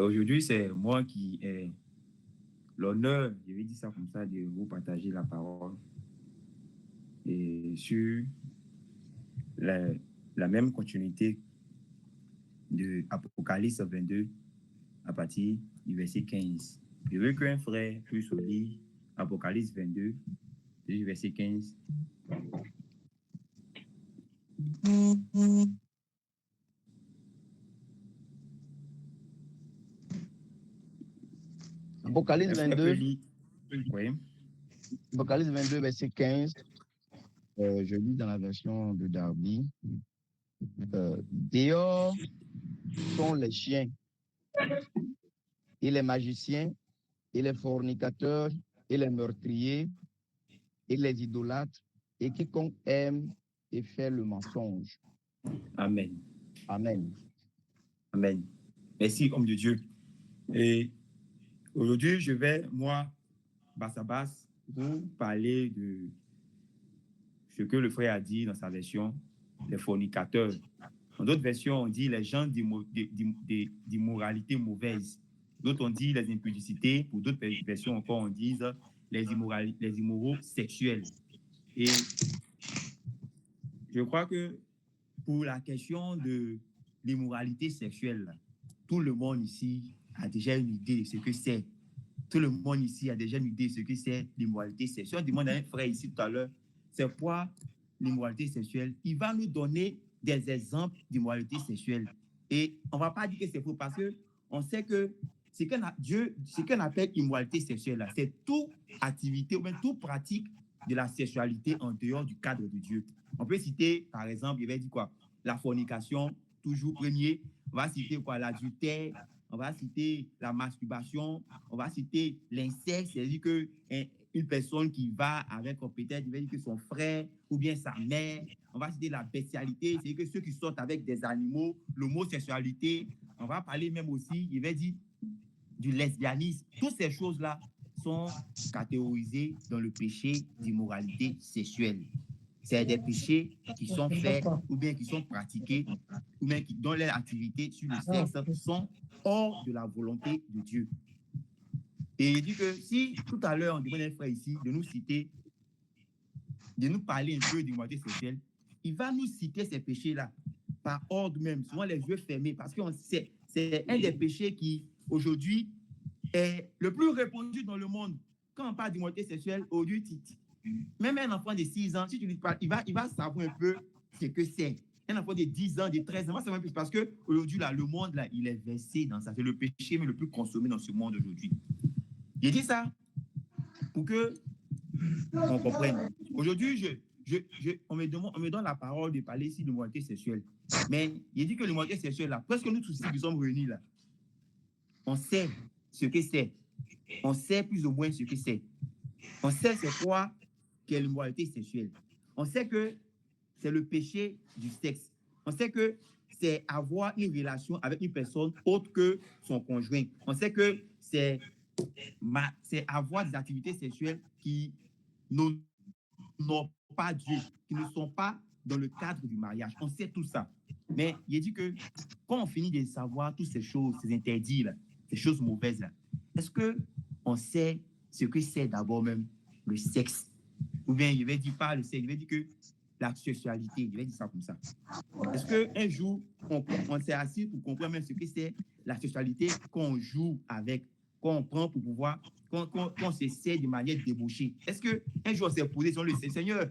Aujourd'hui, c'est moi qui ai l'honneur, je vais dire ça comme ça, de vous partager la parole et sur la, la même continuité de Apocalypse 22 à partir du verset 15. Je veux qu'un frère puisse lire Apocalypse 22, du verset 15. Apocalypse Un frère peut 22, lire. Oui. Apocalypse 22, verset 15. Je lis dans la version de Darby. Dehors sont les chiens et les magiciens et les fornicateurs et les meurtriers et les idolâtres et quiconque aime et fait le mensonge. Amen. Amen. Amen. Merci, homme de Dieu. Et aujourd'hui, je vais, moi, Bassabas, vous parler de ce que le frère a dit dans sa version, les fornicateurs. Dans d'autres versions, on dit les gens d'immoralité mauvaise. D'autres, on dit les impudicités. Pour d'autres versions encore, on dit les immoraux sexuels. Et je crois que pour la question de l'immoralité sexuelle, tout le monde ici a déjà une idée de ce que c'est. Tout le monde ici a déjà une idée de ce que c'est l'immoralité sexuelle. On demande à un frère ici tout à l'heure, c'est quoi l'immoralité sexuelle? Il va nous donner des exemples d'immoralité sexuelle. Et on ne va pas dire que c'est faux parce qu'on sait que ce qu'on appelle immoralité sexuelle, c'est toute activité ou même toute pratique de la sexualité en dehors du cadre de Dieu. On peut citer, par exemple, il va dire quoi? La fornication, toujours premier. On va citer quoi? L'adultère. On va citer la masturbation. On va citer l'inceste, c'est-à-dire qu'une personne qui va avec peut-être, il va dire que son frère ou bien sa mère. On va citer la bestialité, c'est-à-dire que ceux qui sortent avec des animaux, l'homosexualité. On va parler même aussi, il va dire, du lesbianisme. Toutes ces choses-là sont catégorisées dans le péché d'immoralité sexuelle. C'est des péchés qui sont faits ou bien qui sont pratiqués ou bien dont les activités sur le sexe sont hors de la volonté de Dieu. Et il dit que si tout à l'heure on demande à un frère ici de nous citer, de nous parler un peu d'immoralité sexuelle, il va nous citer ces péchés-là par ordre même, souvent les yeux fermés, parce que c'est un des péchés qui aujourd'hui est le plus répandu dans le monde. Quand on parle d'immoralité sexuelle, aujourd'hui, même un enfant de 6 ans, si tu lui parles, il va savoir un peu ce que c'est. Un enfant de 10 ans, de 13 ans, va savoir plus parce qu'aujourd'hui, le monde, là, il est versé dans ça. C'est le péché le plus consommé dans ce monde aujourd'hui. J'ai dit ça pour qu'on comprenne. Aujourd'hui, on me donne la parole de parler ici de l'immoralité sexuelle. Mais il dit que l'immoralité sexuelle, là, presque nous tous ici qui sommes réunis là, on sait ce que c'est. On sait plus ou moins ce que c'est. On sait c'est quoi qu'est l'immoralité sexuelle. On sait que c'est le péché du sexe. On sait que c'est avoir une relation avec une personne autre que son conjoint. On sait que c'est avoir des activités sexuelles qui n'honorent pas Dieu, qui ne sont pas dans le cadre du mariage. On sait tout ça. Mais il dit que quand on finit de savoir toutes ces choses, ces interdits, là, ces choses mauvaises, là, est-ce qu'on sait ce que c'est d'abord même le sexe? Ou bien il va dire pas le sexe, il va dire que la sexualité, il va dire ça comme ça. Est-ce qu'un jour, on s'est assis pour comprendre même ce que c'est la sexualité qu'on joue avec, qu'on prend pour pouvoir, qu'on s'essaie de manière débauchée? Est-ce qu'un jour on s'est posé sur le Seigneur,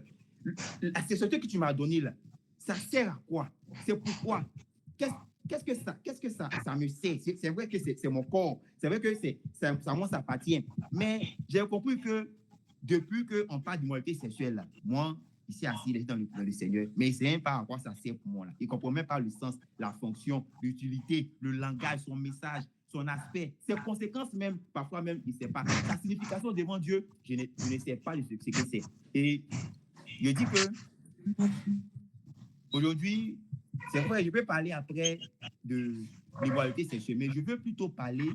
la sexualité que tu m'as donnée là, ça sert à quoi? C'est pourquoi? Qu'est-ce que ça me sert? C'est vrai que c'est mon corps, c'est vrai que ça moi ça appartient, mais j'ai compris que depuis qu'on parle d'immoralité sexuelle, là, moi, ici assis dans le Seigneur, mais il ne sait même pas à quoi ça sert pour moi. Là. Il ne comprend même pas le sens, la fonction, l'utilité, le langage, son message, son aspect, ses conséquences même, parfois même, il ne sait pas. Sa signification devant Dieu, je ne sais pas ce que c'est. Et je dis que aujourd'hui, c'est vrai, je peux parler après de l'immoralité sexuelle, mais je veux plutôt parler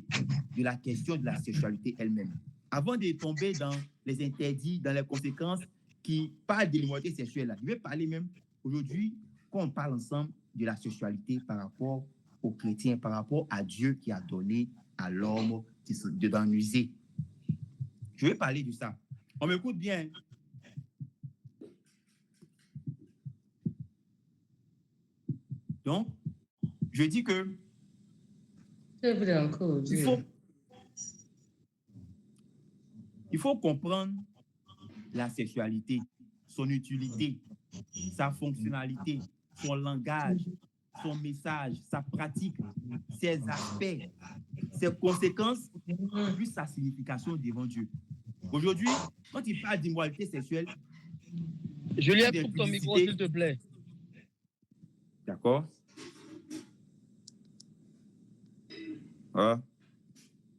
de la question de la sexualité elle-même. Avant de tomber dans les interdits, dans les conséquences qui parlent de l'immoralité sexuelle, là, je vais parler même aujourd'hui, quand on parle ensemble de la sexualité par rapport aux chrétiens par rapport à Dieu qui a donné à l'homme d'en user. Je vais parler de ça. On m'écoute bien. Donc, je dis que il faut comprendre la sexualité, son utilité, sa fonctionnalité, son langage, son message, sa pratique, ses aspects, ses conséquences, plus sa signification devant Dieu. Aujourd'hui, quand il parle d'immoralité sexuelle, Julien, coupe ton micro, s'il te plaît. D'accord.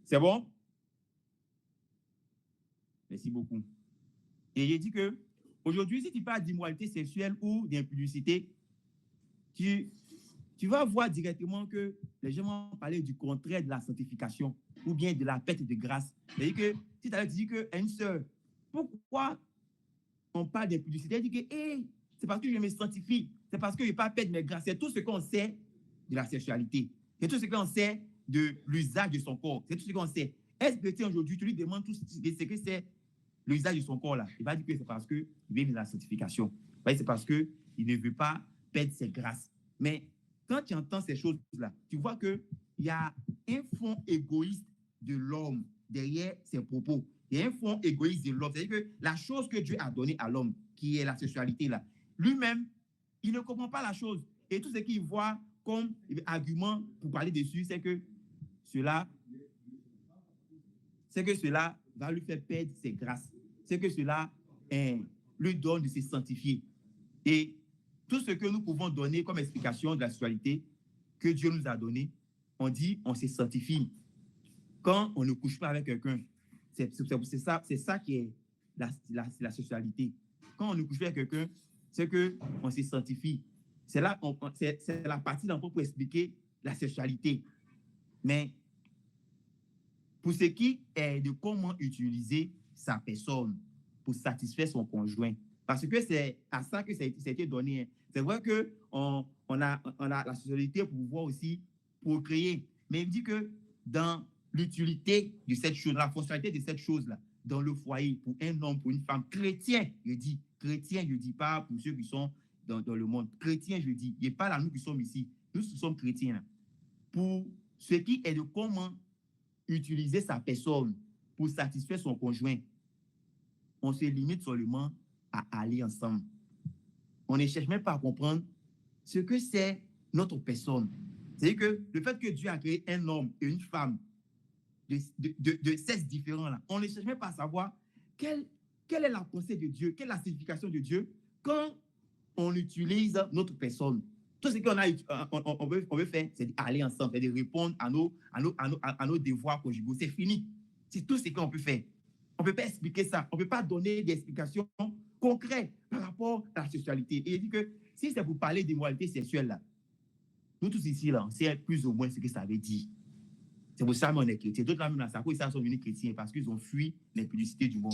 C'est bon? Merci beaucoup. Et j'ai dit que aujourd'hui, si tu parles d'immoralité sexuelle ou d'impudicité, tu vas voir directement que les gens vont parler du contraire de la sanctification ou bien de la perte de grâce. C'est-à-dire que si tu dis qu'à une sœur, pourquoi on parle d'impudicité? Elle dit que c'est parce que je me sanctifie, c'est parce que je ne vais pas perdre mes grâces. C'est tout ce qu'on sait de la sexualité. C'est tout ce qu'on sait de l'usage de son corps. C'est tout ce qu'on sait. Est-ce que aujourd'hui, tu lui demandes tout ce que c'est l'usage de son corps là? Il va dire que c'est parce qu'il veut de la sanctification. C'est parce qu'il ne veut pas perdre ses grâces. Mais quand tu entends ces choses-là, tu vois qu'il y a un fond égoïste de l'homme derrière ses propos. Il y a un fond égoïste de l'homme. C'est-à-dire que la chose que Dieu a donnée à l'homme, qui est la sexualité là, lui-même, il ne comprend pas la chose. Et tout ce qu'il voit comme argument pour parler dessus, c'est que cela va lui faire perdre ses grâces. C'est que cela lui donne de se sanctifier. Et tout ce que nous pouvons donner comme explication de la sexualité que Dieu nous a donné, on dit on se sanctifie. Quand on ne couche pas avec quelqu'un, c'est ça qui est la sexualité. Quand on ne couche pas avec quelqu'un, c'est qu'on se sanctifie. C'est la partie d'enfant pour expliquer la sexualité. Mais pour ce qui est de comment utiliser sa personne pour satisfaire son conjoint, parce que c'est à ça que ça a été donné. C'est vrai qu'on a la sexualité pour pouvoir aussi procréer. Mais il dit que dans l'utilité de cette chose, la fonctionnalité de cette chose-là, dans le foyer, pour un homme, pour une femme, chrétien, je dis pas pour ceux qui sont dans le monde. Chrétien, je dis. Il n'y a pas là, nous qui sommes ici. Nous sommes chrétiens. Là. Pour ce qui est de comment utiliser sa personne pour satisfaire son conjoint, on se limite seulement à aller ensemble. On ne cherche même pas à comprendre ce que c'est notre personne. C'est-à-dire que le fait que Dieu a créé un homme et une femme de sexes différents, là, on ne cherche même pas à savoir quelle est la pensée de Dieu, quelle est la signification de Dieu quand on utilise notre personne. Tout ce qu'on veut faire, c'est d'aller ensemble, c'est de répondre à nos devoirs conjugaux. C'est fini. C'est tout ce qu'on peut faire. On ne peut pas expliquer ça. On ne peut pas donner des explications concrètes par rapport à la sexualité. Et il dit que si c'est pour parler d'immoralité sexuelle, là, nous tous ici, là, on sait plus ou moins ce que ça veut dire. C'est pour ça qu'on est chrétiens. D'autres, là, même dans sa cour, ils sont devenus chrétiens parce qu'ils ont fui l'impudicité du monde.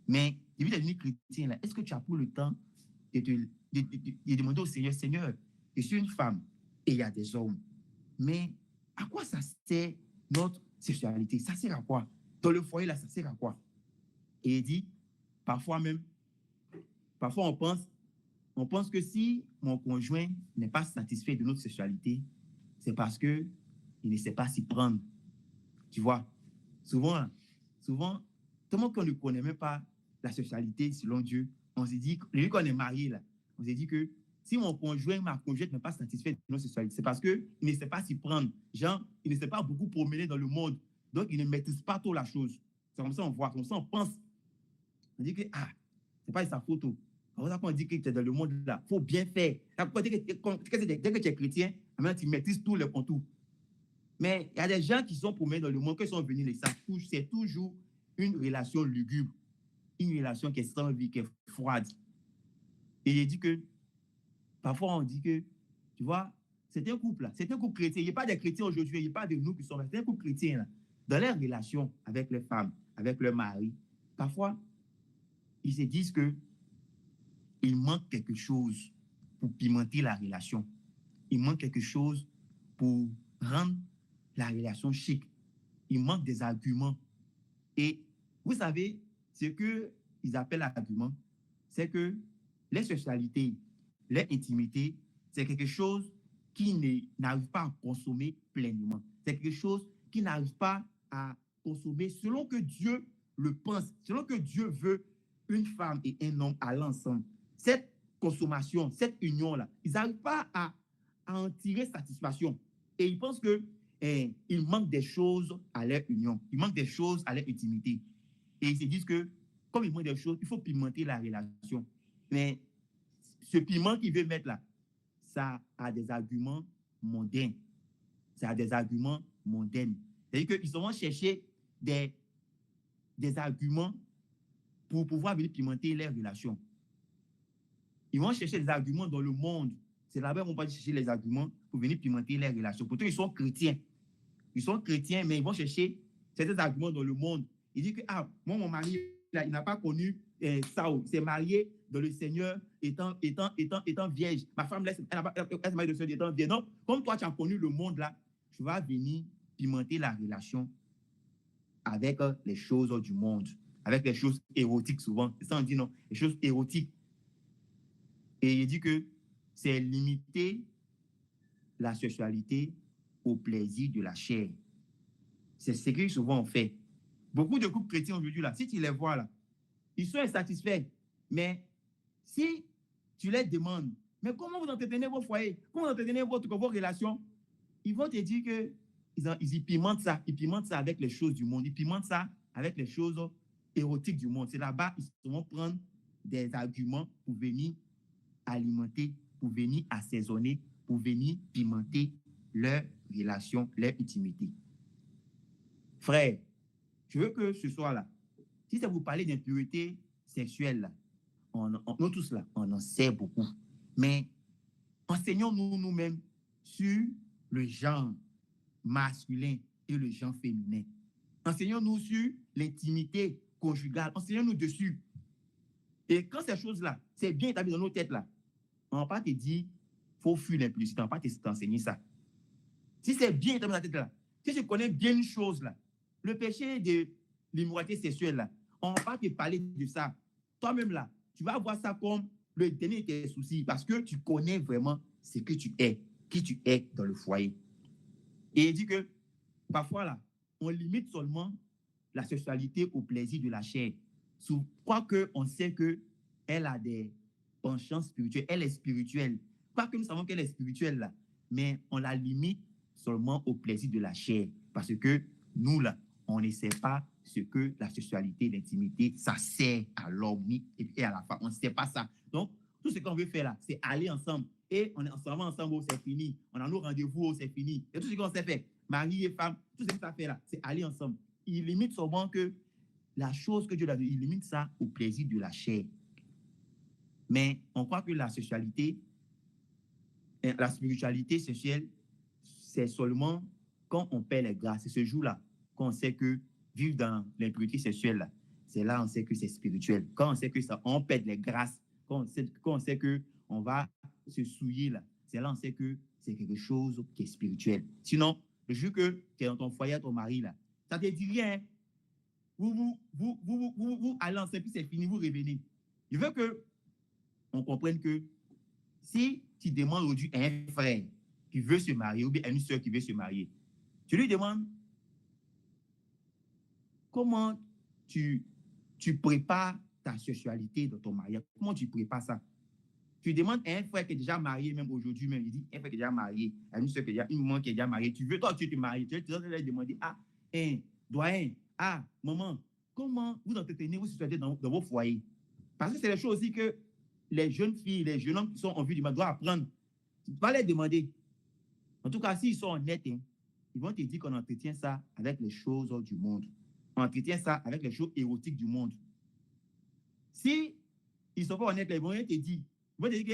Mais, depuis d'être devenu chrétien, là, est-ce que tu as pris le temps de demander au Seigneur, Seigneur, je suis une femme et il y a des hommes. Mais à quoi ça sert notre sexualité? Ça sert à quoi? Dans le foyer, là, ça sert à quoi? Et il dit, parfois on pense que si mon conjoint n'est pas satisfait de notre sexualité, c'est parce qu'il ne sait pas s'y prendre. Tu vois, souvent, tellement qu'on ne connaît même pas la sexualité selon Dieu, on se dit, vu qu'on est marié, là, on se dit que si mon conjoint, ma conjointe n'est pas satisfait de notre sexualité, c'est parce qu'il ne sait pas s'y prendre. Genre, il ne sait pas beaucoup promener dans le monde. Donc, il ne maîtrise pas trop la chose. C'est comme ça on voit, comme ça on pense. On dit que, c'est pas sa photo. C'est pour ça qu'on dit que tu es dans le monde là. Il faut bien faire. Dès que tu es chrétien, tu maîtrises tous les contours. Mais il y a des gens qui sont promenés dans le monde, qui sont venus, c'est toujours une relation lugubre, une relation qui est sans vie, qui est froide. Et il dit que, parfois on dit que, tu vois, c'est un couple là, c'est un couple chrétien. Il n'y a pas de chrétiens aujourd'hui, il n'y a pas de nous qui sommes là, c'est un couple chrétien là. Dans leurs relations avec les femmes, avec leur mari, parfois, ils se disent que il manque quelque chose pour pimenter la relation. Il manque quelque chose pour rendre la relation chic. Il manque des arguments. Et vous savez, ce qu'ils appellent argument, c'est que les sexualités, les intimités, c'est quelque chose qui n'arrive pas à consommer pleinement. C'est quelque chose qui n'arrive pas à consommer selon que Dieu le pense, selon que Dieu veut une femme et un homme à l'ensemble. Cette consommation, cette union-là, ils n'arrivent pas à en tirer satisfaction. Et ils pensent que il manque des choses à leur union, il manque des choses à leur intimité. Et ils se disent que, comme il manque des choses, il faut pimenter la relation. Mais ce piment qu'ils veulent mettre là, ça a des arguments mondains. Ça a des arguments mondains. C'est-à-dire qu'ils vont chercher des arguments pour pouvoir venir pimenter les relations. Ils vont chercher des arguments dans le monde. C'est là-bas qu'on va chercher les arguments pour venir pimenter les relations. Pourtant, ils sont chrétiens. Ils sont chrétiens, mais ils vont chercher certains arguments dans le monde. Ils disent que, moi, mon mari, là, il n'a pas connu Saul. Il s'est marié dans le Seigneur étant vierge. Ma femme, elle s'est mariée dans le Seigneur étant vierge. Donc, comme toi, tu as connu le monde là, tu vas venir pimenter la relation avec les choses du monde, avec les choses érotiques souvent. C'est ça on dit, non? Les choses érotiques. Et il dit que c'est limiter la sexualité au plaisir de la chair. C'est ce que souvent on fait. Beaucoup de couples chrétiens aujourd'hui, là, si tu les vois, là, ils sont insatisfaits. Mais si tu les demandes, mais comment vous entretenez vos foyers, comment vous entretenez vos relations, ils vont te dire que ils pimentent ça. Ils pimentent ça avec les choses du monde. Ils pimentent ça avec les choses érotiques du monde. C'est là-bas ils vont prendre des arguments pour venir alimenter, pour venir assaisonner, pour venir pimenter leur relation, leur intimité. Frère, je veux que ce soir là, si ça vous parle d'impureté sexuelle, là, nous tous là, on en sait beaucoup. Mais enseignons-nous nous-mêmes sur le genre masculin et le genre féminin. Enseignons-nous sur l'intimité conjugale. Enseignons-nous dessus. Et quand ces choses-là, c'est bien établi dans nos têtes là, on ne va pas te dire, il faut fuir l'impudicité, on ne va pas t'enseigner ça. Si c'est bien établi dans ta tête là, si je connais bien une chose là, le péché de l'immoralité sexuelle là, on ne va pas te parler de ça. Toi-même là, tu vas voir ça comme le dernier de tes soucis parce que tu connais vraiment ce que tu es, qui tu es dans le foyer. Et il dit que parfois là, on limite seulement la sexualité au plaisir de la chair. Quoique on sait qu'elle a des penchants spirituels, elle est spirituelle. Quoique nous savons qu'elle est spirituelle là, mais on la limite seulement au plaisir de la chair. Parce que nous là, on ne sait pas ce que la sexualité, l'intimité, ça sert à l'homme et à la femme. On ne sait pas ça. Donc, tout ce qu'on veut faire là, c'est aller ensemble. Et on est ensemble, c'est fini. On a nos rendez-vous, c'est fini. Et tout ce qu'on sait faire, mari et femme, tout ce que ça fait là, c'est aller ensemble. Il limite seulement que la chose que Dieu a dit, il limite ça au plaisir de la chair. Mais on croit que la sexualité, la spiritualité sexuelle, c'est seulement quand on perd les grâces. C'est ce jour-là qu'on sait que vivre dans l'impureté sexuelle, c'est là on sait que c'est spirituel. Quand on sait que ça, on perd les grâces, quand on sait que on va se souiller là, c'est là on sait que c'est quelque chose qui est spirituel. Sinon, le jour que tu es dans ton foyer, ton mari là, ça te dit rien. Vous allez ensemble, puis c'est fini, vous revenez. Je veux que on comprenne que si tu demandes aujourd'hui à un frère qui veut se marier ou bien à une soeur qui veut se marier, tu lui demandes comment tu prépares ta sexualité dans ton mariage. Comment tu prépares ça? Tu demandes à un frère qui est déjà marié, même aujourd'hui, même, il dit, un frère qui est déjà marié, à une soeur qui est déjà, une maman qui est déjà mariée, tu veux, toi, tu te maries, tu vas te demander, doyen, maman, comment vous entretenez vos sexualités dans vos foyers? Parce que c'est les choses aussi que les jeunes filles, les jeunes hommes qui sont en vue du monde doivent apprendre. Tu vas les demander. En tout cas, s'ils sont honnêtes, ils vont te dire qu'on entretient ça avec les choses du monde. On entretient ça avec les choses érotiques du monde. Si ils ne sont pas honnêtes, ils vont te dire que,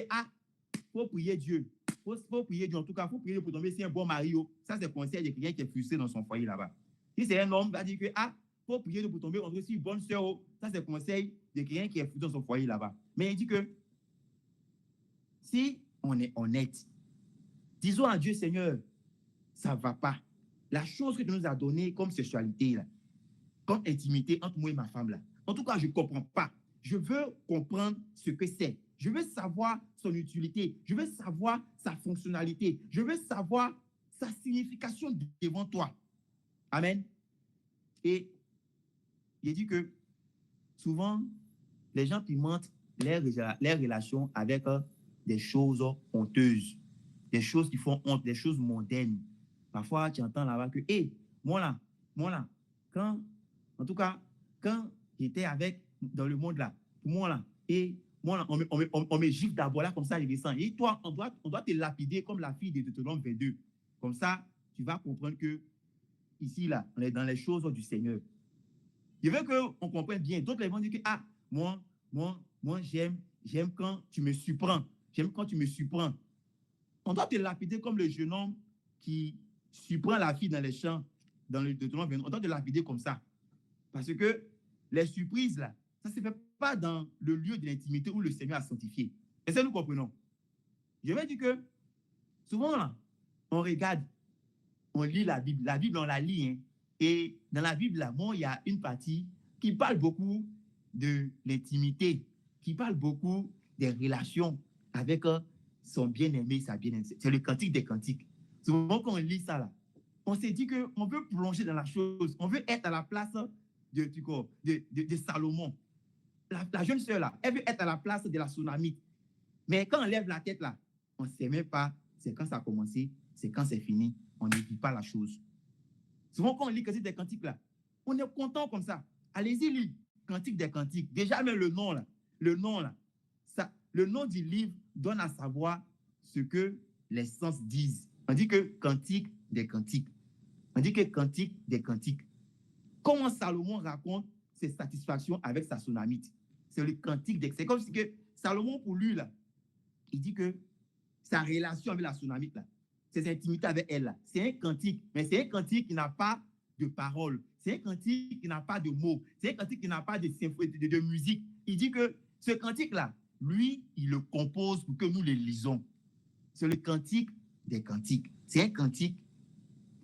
faut prier Dieu. Faut prier Dieu. En tout cas, il faut prier pour tomber si un bon mari. Ça, c'est le conseil de quelqu'un qui est frustré dans son foyer là-bas. Si c'est un homme, il va dire que, faut prier Dieu pour tomber entre aussi une bonne soeur. Ça, c'est le conseil de quelqu'un qui est frustré dans son foyer là-bas. Mais il dit que, si on est honnête, disons à Dieu, Seigneur, ça ne va pas. La chose que Dieu nous a donnée comme sexualité, là, comme intimité entre moi et ma femme, là, en tout cas, je ne comprends pas. Je veux comprendre ce que c'est. Je veux savoir son utilité. Je veux savoir sa fonctionnalité. Je veux savoir sa signification devant toi. Amen. Et il dit que souvent, les gens pimentent les relations avec des choses honteuses, des choses qui font honte, des choses mondaines. Parfois, tu entends là-bas que, hé, moi là, quand, en tout cas, quand j'étais dans le monde là, moi là, et moi là, on me gifle d'abord là, comme ça, je descends. Et toi, on doit te lapider comme la fille de Deutéronome 22. Comme ça, tu vas comprendre que ici, là, on est dans les choses du Seigneur. Je veux qu'on comprenne bien. D'autres les vont dire que, ah, moi, j'aime quand tu me surprends. J'aime quand tu me surprends. On doit te lapider comme le jeune homme qui surprend la fille dans les champs, dans le Deutéronome 22. On doit te lapider comme ça. Parce que les surprises, là, ça ne se fait pas dans le lieu de l'intimité où le Seigneur a sanctifié. Et ça, nous comprenons. Je vais dire que souvent, là, on regarde, on lit la Bible. La Bible, on la lit. Hein. Et dans la Bible, là, bon, il y a une partie qui parle beaucoup de l'intimité, qui parle beaucoup des relations avec son bien-aimé, sa bien-aimée. C'est le cantique des cantiques. Souvent, quand on lit ça, là, on s'est dit qu'on veut plonger dans la chose. On veut être à la place de Salomon. La jeune sœur, là, elle veut être à la place de la Sunamite. Mais quand on lève la tête, là, on ne sait même pas c'est quand ça a commencé, c'est quand c'est fini. On ne vit pas la chose. Souvent, quand on lit Cantique des Cantiques, là, on est content comme ça. Allez-y, lire Cantique des Cantiques. Déjà, même le nom, là, le nom du livre donne à savoir ce que les sens disent. On dit que Cantique des Cantiques. On dit que Cantique des Cantiques. Comment Salomon raconte ses satisfactions avec sa Sunamite. C'est le Cantique des... C'est comme si que Salomon, pour lui, là, il dit que sa relation avec la Sunamite, là, ses intimités avec elle, là, c'est un cantique, mais c'est un cantique qui n'a pas de paroles, c'est un cantique qui n'a pas de mots, c'est un cantique qui n'a pas de musique. Il dit que ce cantique-là, lui, il le compose pour que nous le lisons. C'est le Cantique des Cantiques. C'est un cantique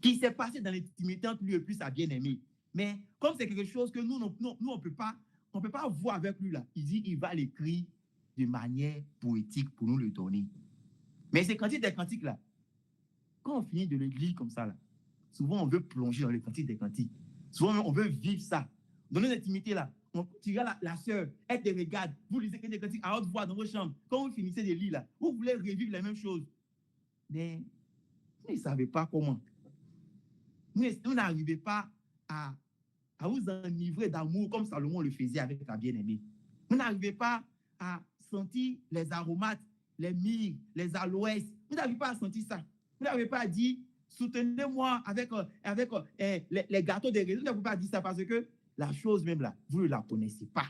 qui s'est passé dans l'intimité entre lui et puis sa bien-aimée. Mais comme c'est quelque chose que nous on peut pas voir avec lui, là, il dit qu'il va l'écrire de manière poétique pour nous le donner. Mais ces cantiques des cantiques, là, quand on finit de le lire comme ça, là, souvent on veut plonger dans les cantiques des cantiques. Souvent on veut vivre ça. Dans nos intimités, là, tu regardes la sœur, elle te regarde, vous lisez des cantiques à haute voix dans vos chambres. Quand vous finissez de lire, là, vous voulez revivre les mêmes choses. Mais vous ne savez pas comment. Vous n'arrivez pas à vous enivrer d'amour comme Salomon le faisait avec sa bien-aimée. Vous n'arrivez pas à sentir les aromates, les myrrhes, les aloès. Vous n'arrivez pas à sentir ça. Vous n'arrivez pas à dire, soutenez-moi avec les gâteaux de raisin. Vous n'arrivez pas à dire ça parce que la chose même là, vous ne la connaissez pas.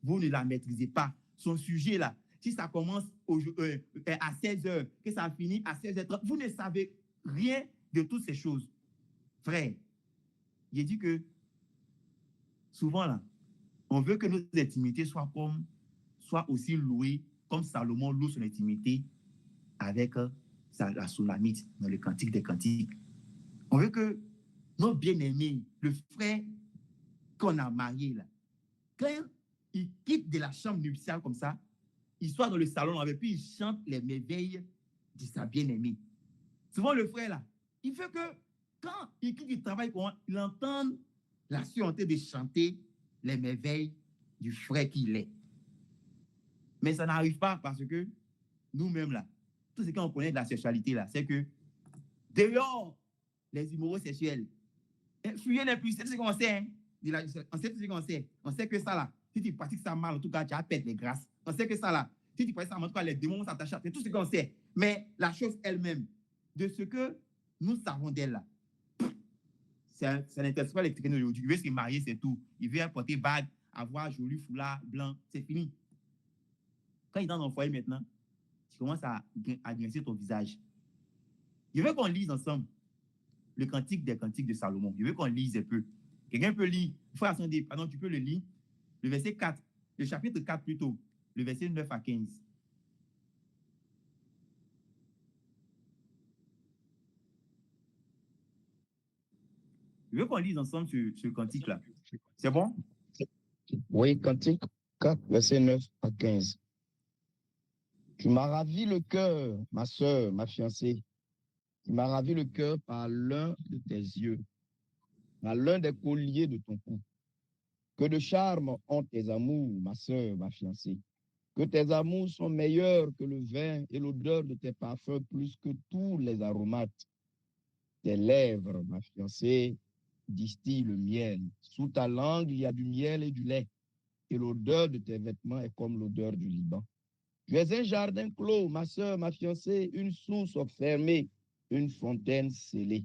Vous ne la maîtrisez pas. Son sujet là, si ça commence à 16h, que ça finit à 16h30, vous ne savez rien de toutes ces choses. Frère, j'ai dit que souvent là, on veut que nos intimités soient aussi louées comme Salomon loue son intimité avec la Sunamite dans le Cantique des Cantiques. On veut que nos bien-aimés, le frère qu'on a marié là, quand il quitte de la chambre nuptiale comme ça, il soit dans le salon avec puis il chante les merveilles de sa bien-aimée. Souvent le frère là, il veut que quand il quitte du travail, il entende la sœur en train de chanter les merveilles du frère qu'il est. Mais ça n'arrive pas parce que nous-mêmes, là, tout ce qu'on connaît de la sexualité, là, c'est que dehors, les immoraux sexuels, fuyez les plus, c'est ce qu'on sait, hein? On sait tout ce qu'on sait. On sait que ça, là, si tu pratiques ça mal, en tout cas, tu as perdu les grâces. On sait que ça, là, si tu pratiques ça mal, en tout cas, les démons s'attachent. C'est tout ce qu'on sait. Mais la chose elle-même, de ce que nous savons d'elle, là, ça n'intéresse pas les chrétiens aujourd'hui. Il veut se marier, c'est tout. Il veut porter bague, avoir joli foulard blanc, c'est fini. Quand il est dans ton foyer maintenant, tu commences à grincer ton visage. Je veux qu'on lise ensemble le Cantique des Cantiques de Salomon. Je veux qu'on lise un peu. Quelqu'un peut lire, pardon, tu peux le lire, le verset 4, le chapitre 4 plutôt, le verset 9 à 15. Je veux qu'on lise ensemble ce cantique-là. C'est bon? Oui, Cantique 4, verset 9 à 15. Tu m'as ravi le cœur, ma sœur, ma fiancée. Tu m'as ravi le cœur par l'un de tes yeux, par l'un des colliers de ton cou. Que de charme ont tes amours, ma sœur, ma fiancée. Que tes amours sont meilleurs que le vin et l'odeur de tes parfums plus que tous les aromates. Tes lèvres, ma fiancée, distillent le miel. Sous ta langue, il y a du miel et du lait. Et l'odeur de tes vêtements est comme l'odeur du Liban. Tu es un jardin clos, ma sœur, ma fiancée, une source fermée, une fontaine scellée.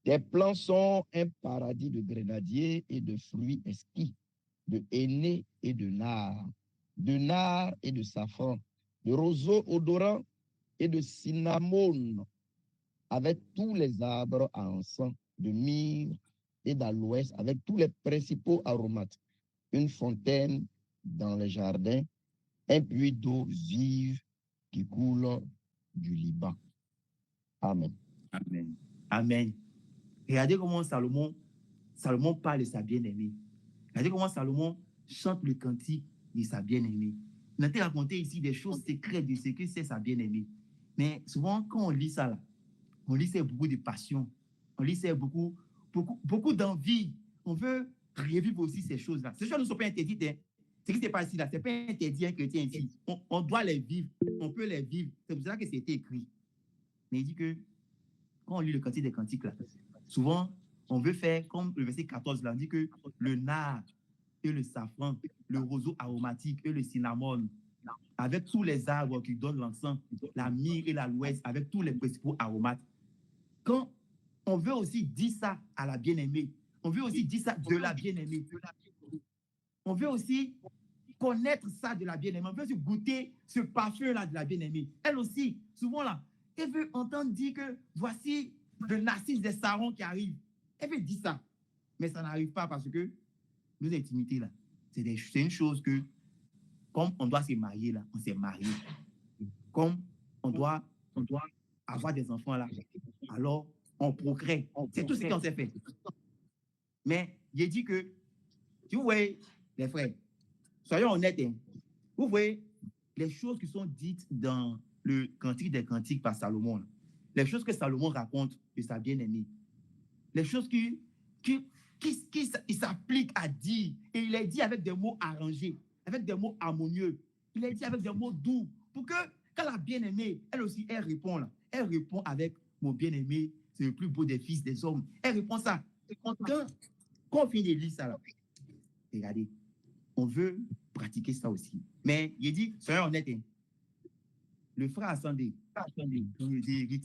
Tes plants sont un paradis de grenadiers et de fruits exquis, de henné et de nard et de safran, de roseaux odorants et de cinnamome, avec tous les arbres à encens, de myrrhe et d'aloès, avec tous les principaux aromates. Une fontaine dans les jardins, un puits d'eau vive qui coule du Liban. Amen. Amen. Amen. Regardez comment Salomon parle de sa bien-aimée. Regardez comment Salomon chante le cantique de sa bien-aimée. On a raconté ici des choses secrètes de ce que c'est sa bien-aimée. Mais souvent, quand on lit ça, là, on lit ça avec beaucoup de passion. On lit ça avec beaucoup d'envie. On veut revivre aussi ces choses-là. Ces choses ne sont pas interdites. Hein. Ce qui se passe ici, là, ce n'est pas interdit à un chrétien ici. On doit les vivre. On peut les vivre. C'est pour ça que c'était écrit. Mais il dit que quand on lit le cantique des cantiques, là, souvent, on veut faire comme le verset 14, là, on dit que le nard et le safran, le roseau aromatique et le cinnamome, avec tous les arbres qui donnent l'encens, la myrrhe et l'aloès, avec tous les principaux aromates. Quand on veut aussi dire ça à la bien-aimée, on veut aussi dire ça de la bien-aimée. On veut aussi connaître ça de la bien-aimée. On veut aussi goûter ce parfum-là de la bien-aimée. Elle aussi, souvent là, elle veut entendre dire que voici le narcisse des sarons qui arrive. Elle veut dire ça. Mais ça n'arrive pas parce que nos intimités là, c'est une chose que, comme on doit se marier là, on s'est marié. Comme on doit avoir des enfants là, alors on procrée. C'est tout ce qu'on s'est fait. Mais il dit que, tu vois, les frères, soyons honnêtes, hein, vous voyez les choses qui sont dites dans le Cantique des Cantiques par Salomon, les choses que Salomon raconte de sa bien-aimée, les choses qui s'appliquent à dire, et il est dit avec des mots arrangés, avec des mots harmonieux, il est dit avec des mots doux, pour que quand la bien-aimée, elle aussi, elle répond avec mon bien-aimé, c'est le plus beau des fils des hommes. Elle répond ça. Quand on finit de lire ça, là, regardez, on veut pratiquer ça aussi. Mais il dit, soyons honnêtes, hein, le frère Ascendé, il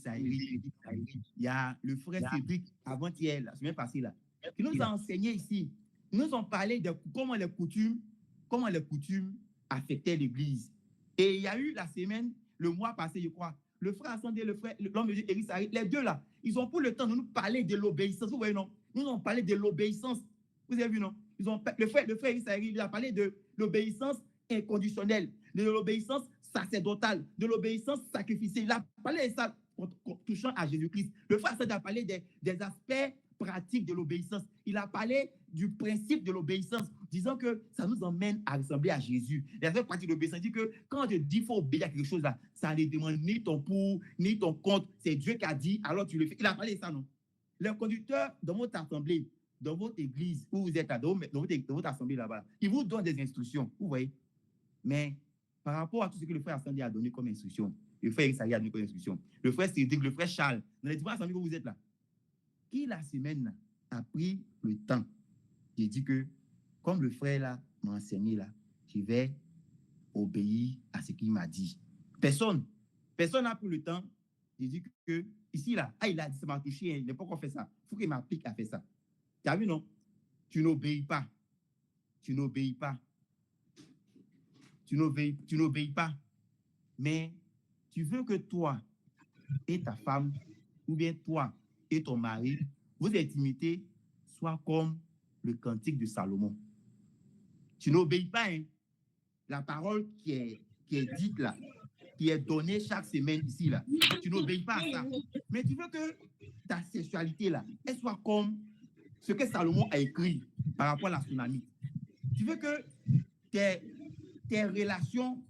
y a le frère Cédric avant-hier, la semaine passée, là, qui nous a enseigné ici, nous ont parlé de comment les coutumes affectaient l'Église. Et il y a eu la semaine, le mois passé, je crois, le frère Ascendé, l'homme de Dieu, Éric Sari, les deux là, ils ont pris le temps de nous parler de l'obéissance. Vous voyez, non? Nous ont parlé de l'obéissance. Vous avez vu, non? Le frère Éric Sari, il a parlé de l'obéissance inconditionnelle, de l'obéissance sacerdotale, de l'obéissance sacrificielle. Il a parlé de ça touchant à Jésus-Christ. Le frère Ascendé a parlé des aspects pratique de l'obéissance. Il a parlé du principe de l'obéissance, disant que ça nous emmène à ressembler à Jésus. L'aspect pratique de l'obéissance dit que quand je dis qu'il faut obéir à quelque chose, là, ça ne demande ni ton pour, ni ton contre. C'est Dieu qui a dit, alors tu le fais. Il a parlé de ça, non? Le conducteur dans votre assemblée, dans votre église, où vous êtes là, dans votre assemblée là-bas, il vous donne des instructions, vous voyez. Mais par rapport à tout ce que le frère Ascendé a donné comme instruction, le frère Isaïe a donné comme instruction, le frère Cédric, le frère Charles, dans les différentes assemblées où vous êtes là, qui la semaine a pris le temps, j'ai dit que, comme le frère là m'a enseigné là, je vais obéir à ce qu'il m'a dit. Personne n'a pris le temps. J'ai dit que, ici là, il a dit, ça m'a touché, il n'a pas encore fait ça. Il faut qu'il m'applique à faire ça. Tu as vu, non? Tu n'obéis pas. Tu n'obéis pas. Tu n'obéis pas. Mais tu veux que toi et ta femme, ou bien toi et ton mari, vos intimités soient comme le cantique de Salomon. Tu n'obéis pas, hein? La parole qui est dite là, qui est donnée chaque semaine ici là, tu n'obéis pas à ça. Mais tu veux que ta sexualité là, elle soit comme ce que Salomon a écrit par rapport à la Sunamite. Tu veux que tes relations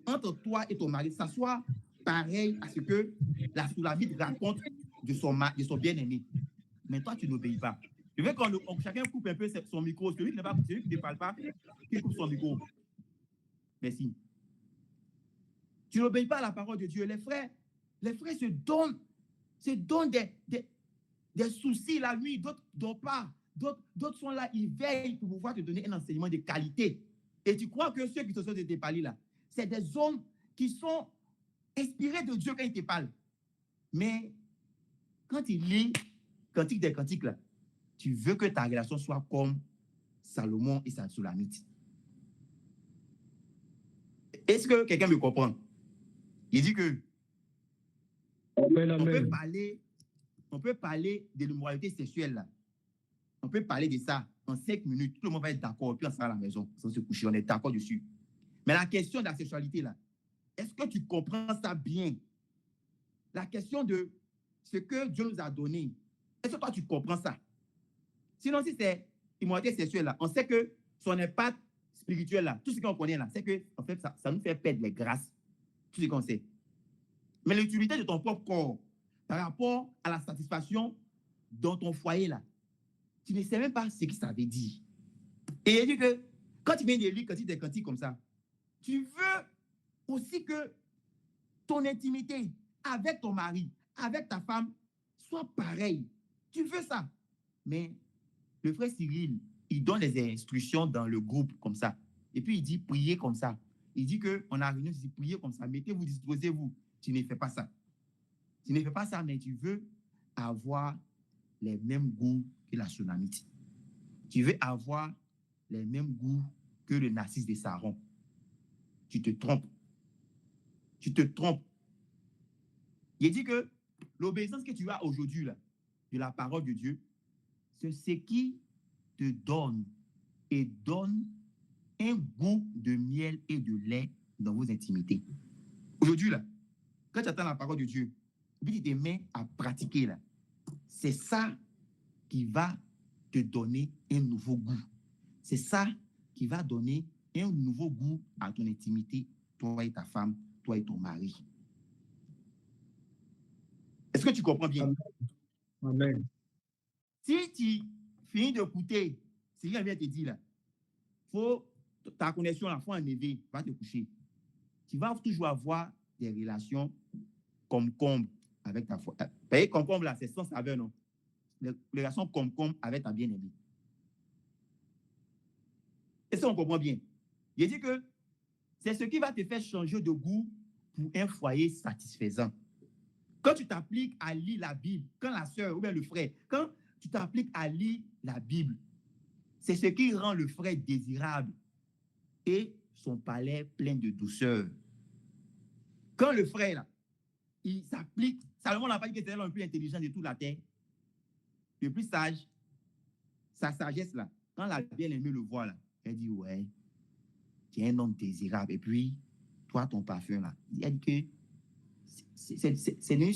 entre toi et ton mari, ça soit pareil à ce que la Sunamite raconte de son bien-aimé. Mais toi, tu n'obéis pas. Je veux qu'on chacun coupe un peu son micro. Celui qui ne parle pas, qui coupe son micro. Merci. Tu n'obéis pas à la parole de Dieu. Les frères se donnent des soucis la nuit, d'autres ne dorment pas. D'autres sont là, ils veillent pour pouvoir te donner un enseignement de qualité. Et tu crois que ceux qui te sont de te parler là, c'est des hommes qui sont inspirés de Dieu quand ils te parlent. Mais quand ils lisent Cantique des Cantiques là, tu veux que ta relation soit comme Salomon et sa Sulamite. Est-ce que quelqu'un me comprend? Il dit que on peut parler de l'immoralité sexuelle là. On peut parler de ça en 5 minutes. Tout le monde va être d'accord. Puis on sera à la maison sans se coucher. On est d'accord dessus. Mais la question de la sexualité là, est-ce que tu comprends ça bien? La question de ce que Dieu nous a donné, est-ce que toi tu comprends ça? Sinon, si c'est immoralité sexuelle là, on sait que son impact spirituel là, tout ce qu'on connaît là, c'est que en fait ça nous fait perdre les grâces. Tout ce qu'on sait. Mais l'utilité de ton propre corps par rapport à la satisfaction dans ton foyer là, tu ne sais même pas ce que ça veut dire. Et il dit que quand tu viens de lire des cantiques comme ça, tu veux aussi que ton intimité avec ton mari, avec ta femme, soit pareille. Tu veux ça. Mais le frère Cyril, il donne les instructions dans le groupe comme ça. Et puis il dit priez comme ça. Il dit qu'on a réuni, il dit priez comme ça. Mettez-vous, disposez-vous. Tu ne fais pas ça. Tu ne fais pas ça, mais tu veux avoir les mêmes goûts que la Sunamite. Tu veux avoir les mêmes goûts que le Narcisse de Saron. Tu te trompes. Tu te trompes. Il dit que l'obéissance que tu as aujourd'hui de la parole de Dieu, c'est ce qui te donne et donne un goût de miel et de lait dans vos intimités. Aujourd'hui, là, quand tu attends la parole de Dieu, puis tu te mets à pratiquer, là, c'est ça qui va te donner un nouveau goût. C'est ça qui va donner un nouveau goût à ton intimité, toi et ta femme, toi et ton mari. Est-ce que tu comprends bien? Amen. Si tu finis d'écouter ce qu'il vient te dire là, faut ta connexion là, faut enlever, va te coucher. Tu vas toujours avoir des relations concombre avec ta foi. Vous concombre là, c'est sans saveur, non? Les relations concombre avec ta bien-aimée. Et ça, on comprend bien. Il dit que c'est ce qui va te faire changer de goût pour un foyer satisfaisant. Quand tu t'appliques à lire la Bible, quand la sœur ou bien le frère, quand tu t'appliques à lire la Bible, c'est ce qui rend le frère désirable et son palais plein de douceur. Quand le frère, là, il s'applique, Salomon n'a pas dit que c'était l'homme le plus intelligent de toute la terre, le plus sage, sa sagesse, là, quand la bien-aimée le voit, là, elle dit, ouais, tu es un homme désirable. Et puis, toi, ton parfum, là, elle dit que c'est une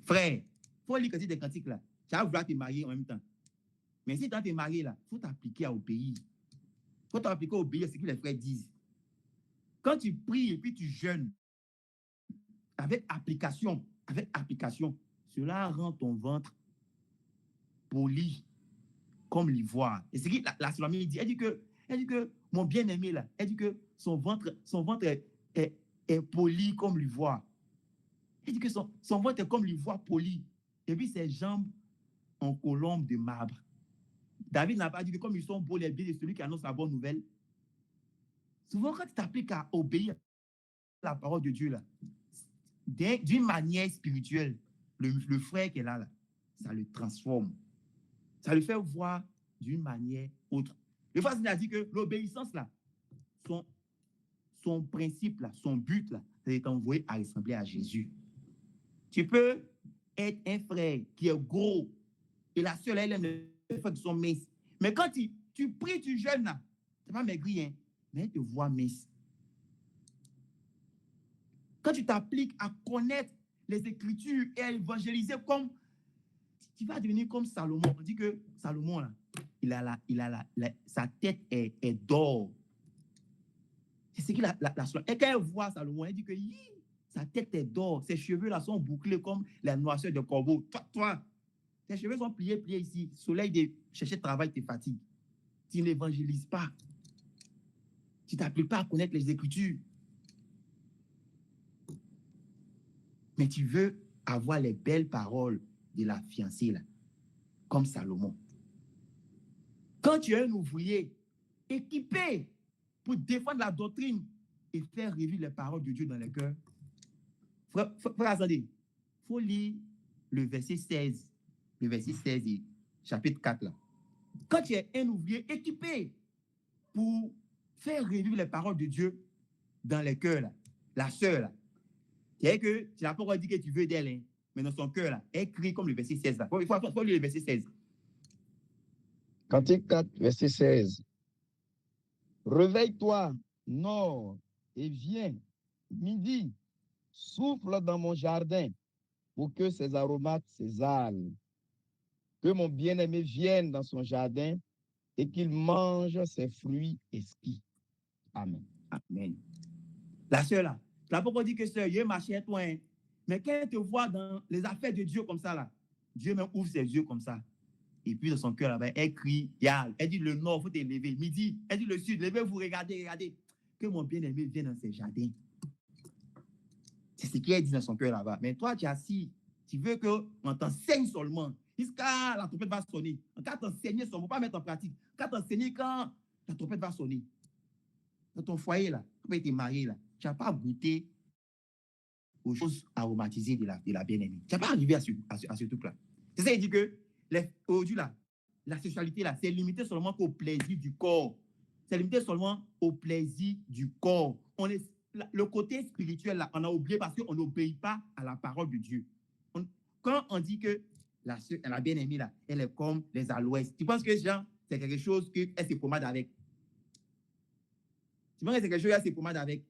frère. Il faut lire des cantiques, là. Tu vas vouloir te marier en même temps. Mais si tu vas te marier, là, il faut t'appliquer à obéir. Il faut t'appliquer à obéir à ce que les frères disent. Quand tu pries et puis tu jeûnes, avec application, cela rend ton ventre poli comme l'ivoire. Et c'est ce que la Sulamite dit. Elle dit que mon bien-aimé là, elle dit que son ventre est poli comme l'ivoire. Elle dit que son ventre est comme l'ivoire poli. Et puis ses jambes en colombe de marbre. David n'a pas dit que comme ils sont beaux les pieds de celui qui annonce la bonne nouvelle. Souvent, quand tu t'appliques à obéir à la parole de Dieu, là, d'une manière spirituelle, le frère qui est là, ça le transforme. Ça le fait voir d'une manière autre. Le frère a dit que l'obéissance, là, son principe, là, son but, là, c'est d'envoyer à ressembler à Jésus. Tu peux être un frère qui est gros et la seule, elle aime les frères qui sont minces. Mais quand tu pries, tu jeûnes, là, tu n'es pas maigri, hein, mais elle te voit mince. Quand tu t'appliques à connaître les Écritures et à évangéliser comme tu vas devenir comme Salomon. On dit que Salomon, là, sa tête est d'or. C'est ce qu'il a. Et quand elle voit Salomon, elle dit que sa tête est d'or. Ses cheveux là sont bouclés comme la noirceur de corbeau. Toi, tes cheveux sont pliés ici. Soleil de chercher travail te fatigue. Tu n'évangélises pas. Tu ne t'appliques pas à connaître les Écritures. Mais tu veux avoir les belles paroles de la fiancée, là, comme Salomon. Quand tu es un ouvrier équipé pour défendre la doctrine et faire revivre les paroles de Dieu dans les cœurs, frère, attendez, il faut lire le verset 16 et chapitre 4 là. Quand tu es un ouvrier équipé pour faire revivre les paroles de Dieu dans les cœurs là, la sœur là, c'est que tu n'as pas encore dit que tu veux d'elle, hein, mais dans son cœur là, elle crie comme le verset 16 là. Il faut lire le verset 16. Cantique 4, verset 16. Réveille-toi, nord, et viens, midi, souffle dans mon jardin pour que ses aromates s'exhalent. Que mon bien-aimé vienne dans son jardin et qu'il mange ses fruits exquis. Amen. Amen. La sœur là, tu n'as pas encore dit que sœur, il marché à toi, hein, mais quand elle te voit dans les affaires de Dieu comme ça là, Dieu même ouvre ses yeux comme ça. Et puis dans son cœur là-bas, elle crie, elle dit le nord, il faut te lever. Midi, elle dit le sud, levez-vous, regardez. Que mon bien-aimé vienne dans ses jardins. C'est ce qu'elle dit dans son cœur là-bas. Mais toi, tu es assis, tu veux qu'on t'enseigne seulement. Jusqu'à la trompette va sonner. Quand t'enseigner, il ne faut pas mettre en pratique. Quand t'enseigner, quand la trompette va sonner. Dans ton foyer là, tu es marié là, tu n'as pas goûté aux choses aromatisées de la bien-aimée. Tu n'as pas arrivé à ce truc-là. C'est ça, il dit que aujourd'hui là, la sexualité là, c'est limité seulement au plaisir du corps. C'est limité seulement au plaisir du corps. Le côté spirituel là, on a oublié parce qu'on n'obéit pas à la parole de Dieu. Quand on dit que la bien-aimée là, elle est comme les aloès, tu penses que genre, c'est quelque chose qu'elle se pommade avec? Tu penses que c'est quelque chose qu'elle se pommade avec?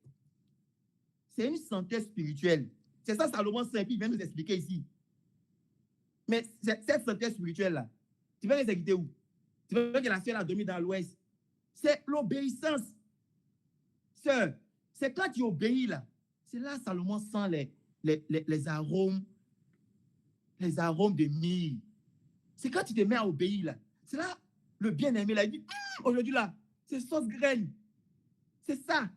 C'est une santé spirituelle. C'est ça Salomon Saint vient nous expliquer ici. Mais cette santé spirituelle-là, tu veux les exécuter où? Tu veux que la sœur a dormi dans l'ouest? C'est l'obéissance. Sœur, c'est quand tu obéis là. C'est là Salomon sent les arômes de myrrhe. C'est quand tu te mets à obéir là. C'est là le bien-aimé là. Il dit, aujourd'hui là, c'est sauce graine. C'est ça.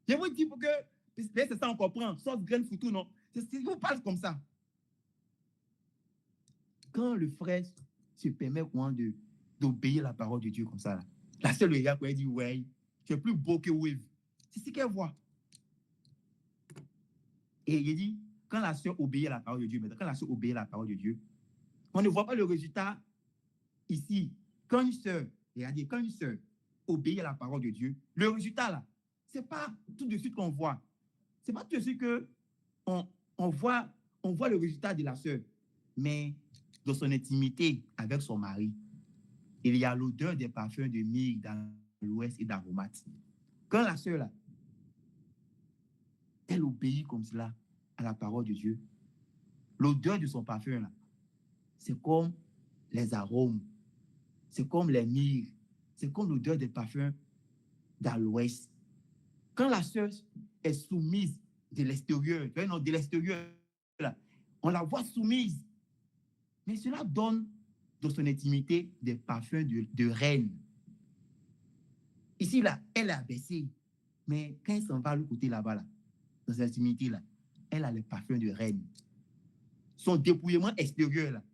Je vous dis pour que, c'est ça on comprend. Sauce graine foutu, non? Je vous parle comme ça. Quand le frère se permet d'obéir à la parole de Dieu comme ça, là, la seule regarde quand elle dit, ouais, tu es plus beau que Wave. C'est ce qu'elle voit. Et il dit, quand la sœur obéit à la parole de Dieu, quand la sœur obéit à la parole de Dieu, on ne voit pas le résultat ici. Quand une sœur obéit à la parole de Dieu, le résultat là, ce n'est pas tout de suite qu'on voit. Ce n'est pas tout de suite qu'on voit le résultat de la sœur. Mais dans son intimité avec son mari, il y a l'odeur des parfums de myrrhe dans l'ouest et d'aromates. Quand la sœur, là, elle obéit comme cela à la parole de Dieu, l'odeur de son parfum, là, c'est comme les arômes, c'est comme les myrrhes, c'est comme l'odeur des parfums d'aloès. Quand la sœur est soumise de l'extérieur, de l'extérieur, là, on la voit soumise. Mais cela donne dans son intimité des parfums de reine. Ici, là, elle est abaissée. Mais quand elle s'en va à l'autre côté là-bas, là, dans son intimité, là, elle a les parfums de reine. Son dépouillement extérieur, là,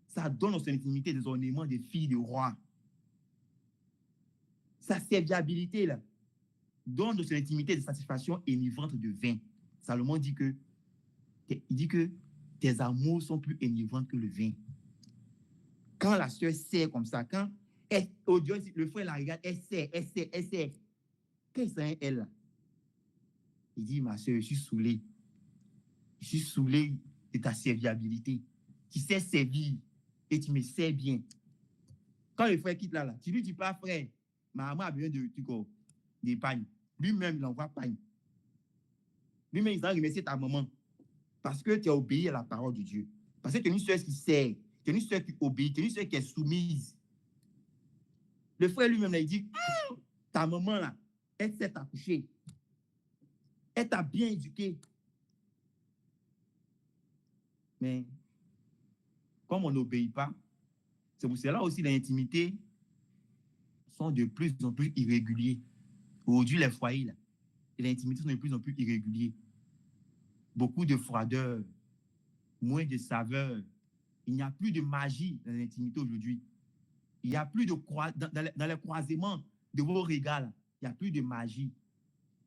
ça donne dans son intimité des ornements de filles de roi. Sa serviabilité, là, donne dans son intimité des satisfactions enivrantes de vin. Salomon dit que tes amours sont plus enivrantes que le vin. Quand la sœur sert comme ça, quand le frère la regarde, elle sert. Qu'est-ce que c'est elle? Il dit, ma sœur, je suis saoulé. Je suis saoulé de ta serviabilité. Tu sais servir et tu me sers bien. Quand le frère quitte là, tu lui dis pas, frère, ma maman a besoin de pagne. Lui-même, il envoie pagne. Lui-même, il va remercier ta maman parce que tu as obéi à la parole de Dieu. Parce que tu es une sœur qui sert. tu es une sœur qui obéit, tu es une sœur qui est soumise. Le frère lui-même, il dit, ta maman, là, elle s'est accouchée. Elle t'a bien éduqué. Mais comme on n'obéit pas, c'est pour cela aussi les intimités sont de plus en plus irréguliers. Aujourd'hui, les foyers, là, les intimités sont de plus en plus irréguliers. Beaucoup de froideur, moins de saveur. Il n'y a plus de magie dans l'intimité aujourd'hui. Il n'y a plus de dans les croisements de vos regards, là, il n'y a plus de magie.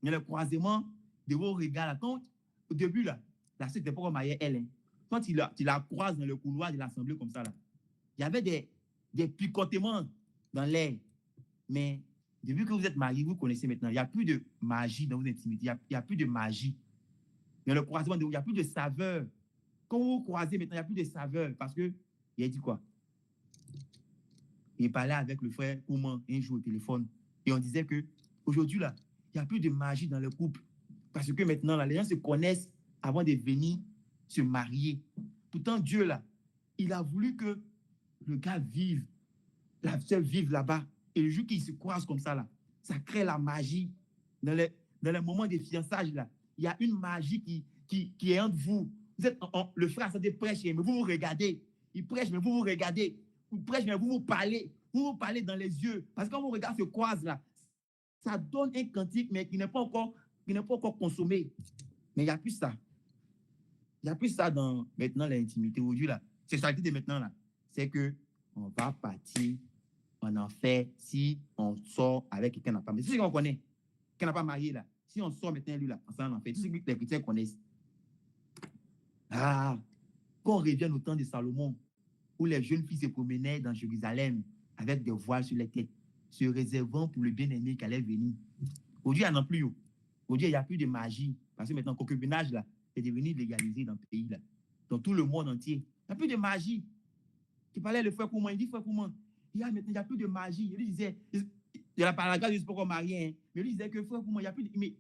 Dans le croisement de vos regards, là, quand au début, là, la sœur n'était pas comme elle, hein. Quand tu la croises dans le couloir de l'assemblée comme ça, là, il y avait des picotements dans l'air. Mais depuis que vous êtes mariés, vous connaissez maintenant, il n'y a plus de magie dans vos intimités. Il n'y a plus de magie. Dans le croisement, il n'y a plus de saveur. Quand vous croisez maintenant, il n'y a plus de saveur. Parce que, il a dit quoi? Il parlait avec le frère Ouman un jour au téléphone. Et on disait que aujourd'hui, là, il n'y a plus de magie dans le couple. Parce que maintenant, là, les gens se connaissent avant de venir se marier. Pourtant, Dieu, là, il a voulu que le gars vive, la sœur vive là-bas. Et le jour qu'ils se croisent comme ça, là, ça crée la magie. Dans les moments de fiançailles, là, il y a une magie qui est entre vous. Vous êtes le frère, ça te prêche, mais vous vous regardez. Il prêche, mais vous vous regardez. Il prêche, mais vous vous parlez. Vous vous parlez dans les yeux. Parce que quand vos regards se croisent, là, ça donne un cantique, mais qui n'est pas encore consommé. Mais il n'y a plus ça. Il n'y a plus ça dans maintenant l'intimité. Aujourd'hui, la sexualité de maintenant, là, c'est que on va partir en enfer si on sort avec quelqu'un qui n'a pas marié. C'est ce qu'on connaît. Qui n'a pas marié, là. Si on sort maintenant, lui, là, on sort en enfer. C'est ce que les chrétiens connaissent. Ah, quand on revient au temps de Salomon, où les jeunes filles se promenaient dans Jérusalem avec des voiles sur les têtes, se réservant pour le bien-aimé qui allait venir. Aujourd'hui, il n'y en a plus. Aujourd'hui, il n'y a plus de magie. Parce que maintenant, le concubinage, là, est devenu légalisé dans le pays, là. Dans tout le monde entier. Il n'y a plus de magie. Tu parlais le frère Kouman, il dit frère Kouman, maintenant, il n'y a plus de magie. Il disait, il y a la grâce, je ne suis pas encore marié, hein, mais il disait que frère Kouman, il n'y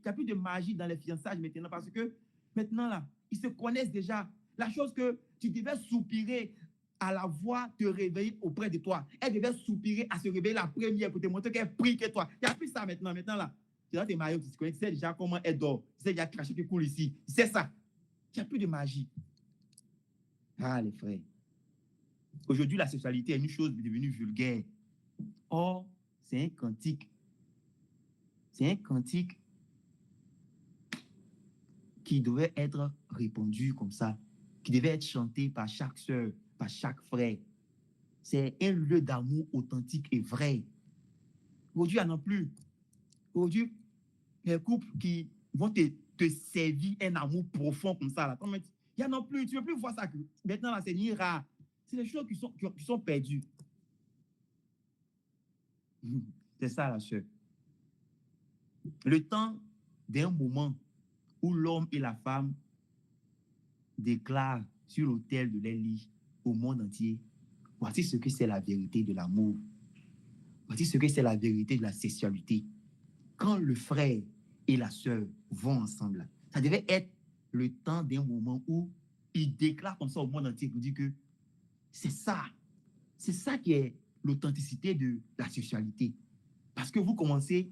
a plus de magie dans les fiançailles maintenant, parce que maintenant, là, ils se connaissent déjà. La chose que tu devais soupirer à la voix te réveiller auprès de toi. Elle devait soupirer à se réveiller la première pour te montrer qu'elle prie que toi. Il n'y a plus ça maintenant. Maintenant, là, tu es marié, tu connais, tu sais déjà comment elle dort. Tu sais déjà cracher qui coule ici. C'est ça. Il n'y a plus de magie. Ah, les frères. Aujourd'hui, la sexualité est une chose devenue vulgaire. Or, c'est un cantique. C'est un cantique qui devait être répandu comme ça, qui devait être chanté par chaque sœur, par chaque frère. C'est un lieu d'amour authentique et vrai. Aujourd'hui, il n'y en a plus. Aujourd'hui, les couples qui vont te servir un amour profond comme ça, là, il n'y en a plus. Tu ne peux plus voir ça. Maintenant, là, c'est ni rare. C'est des choses qui sont perdues. C'est ça, la sœur. Le temps d'un moment où l'homme et la femme déclarent sur l'autel de leur lit au monde entier, voici ce que c'est la vérité de l'amour. Voici ce que c'est la vérité de la sexualité. Quand le frère et la sœur vont ensemble, ça devait être le temps d'un moment où ils déclarent comme ça au monde entier, pour dire que c'est ça qui est l'authenticité de la sexualité. Parce que vous commencez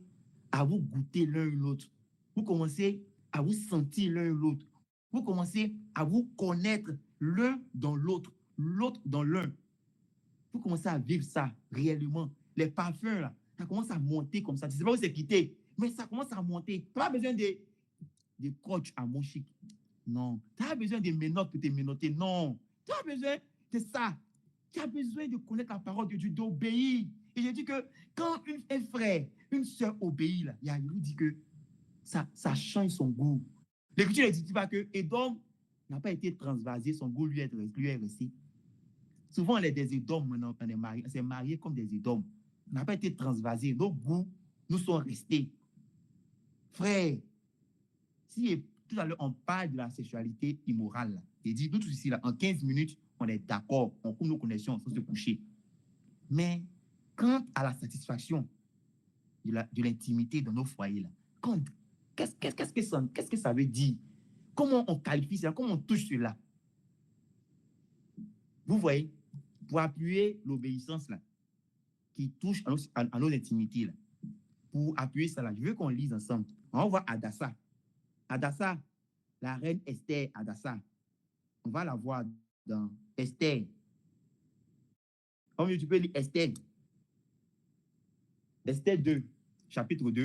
à vous goûter l'un et l'autre. Vous commencez à vous sentir l'un et l'autre. Vous commencez à vous connaître l'un dans l'autre, l'autre dans l'un. Vous commencez à vivre ça réellement. Les parfums, là, ça commence à monter comme ça. Tu ne sais pas où c'est quitté, mais ça commence à monter. Tu n'as pas besoin de coach à mon chic. Non. Tu n'as pas besoin de menottes pour te menotter. Non. Tu as besoin de ça. Tu as besoin de connaître la parole de Dieu, d'obéir. Et je dis que quand un frère, une soeur obéit, là, il vous dit que ça change son goût. L'Écriture ne dit pas que Édom n'a pas été transvasé, son goût lui est resté. Souvent, les des Édoms, maintenant, on s'est mariés comme des Édoms. On n'a pas été transvasé. Nos goûts nous sont restés. Frère, si tout à l'heure on parle de la sexualité immorale, il dit, nous tous ici, là, en 15 minutes, on est d'accord, on coupe nos connexions sans se coucher. Mais quant à la satisfaction de l'intimité dans nos foyers, là, qu'est-ce que ça veut dire? Comment on qualifie ça? Comment on touche cela? Vous voyez, pour appuyer l'obéissance là, qui touche à nos intimités là, pour appuyer ça là, je veux qu'on lise ensemble. On va voir Hadassa. Hadassa, la reine Esther Hadassa. On va la voir dans Esther. Comme tu peux lire Esther. Esther 2, chapitre 2.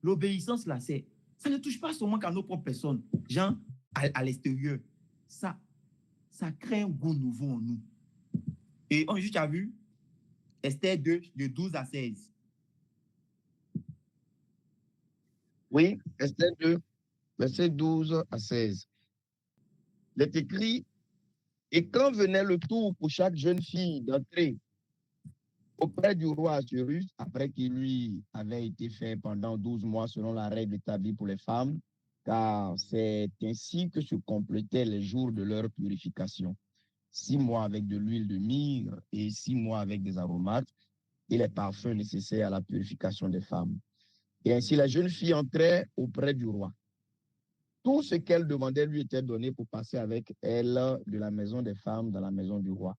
L'obéissance là, ça ne touche pas seulement qu'à nos propres personnes, gens à l'extérieur. Ça crée un goût nouveau en nous. Et on juste a vu Esther 2, de 12 à 16. Oui, Esther 2, verset 12 à 16. Il est écrit, et quand venait le tour pour chaque jeune fille d'entrer auprès du roi Assuérus, après qu'il lui avait été fait pendant 12 mois selon la règle établie pour les femmes, car c'est ainsi que se complétaient les jours de leur purification. 6 mois avec de l'huile de myrrhe et 6 mois avec des aromates et les parfums nécessaires à la purification des femmes. Et ainsi la jeune fille entrait auprès du roi. Tout ce qu'elle demandait lui était donné pour passer avec elle de la maison des femmes dans la maison du roi.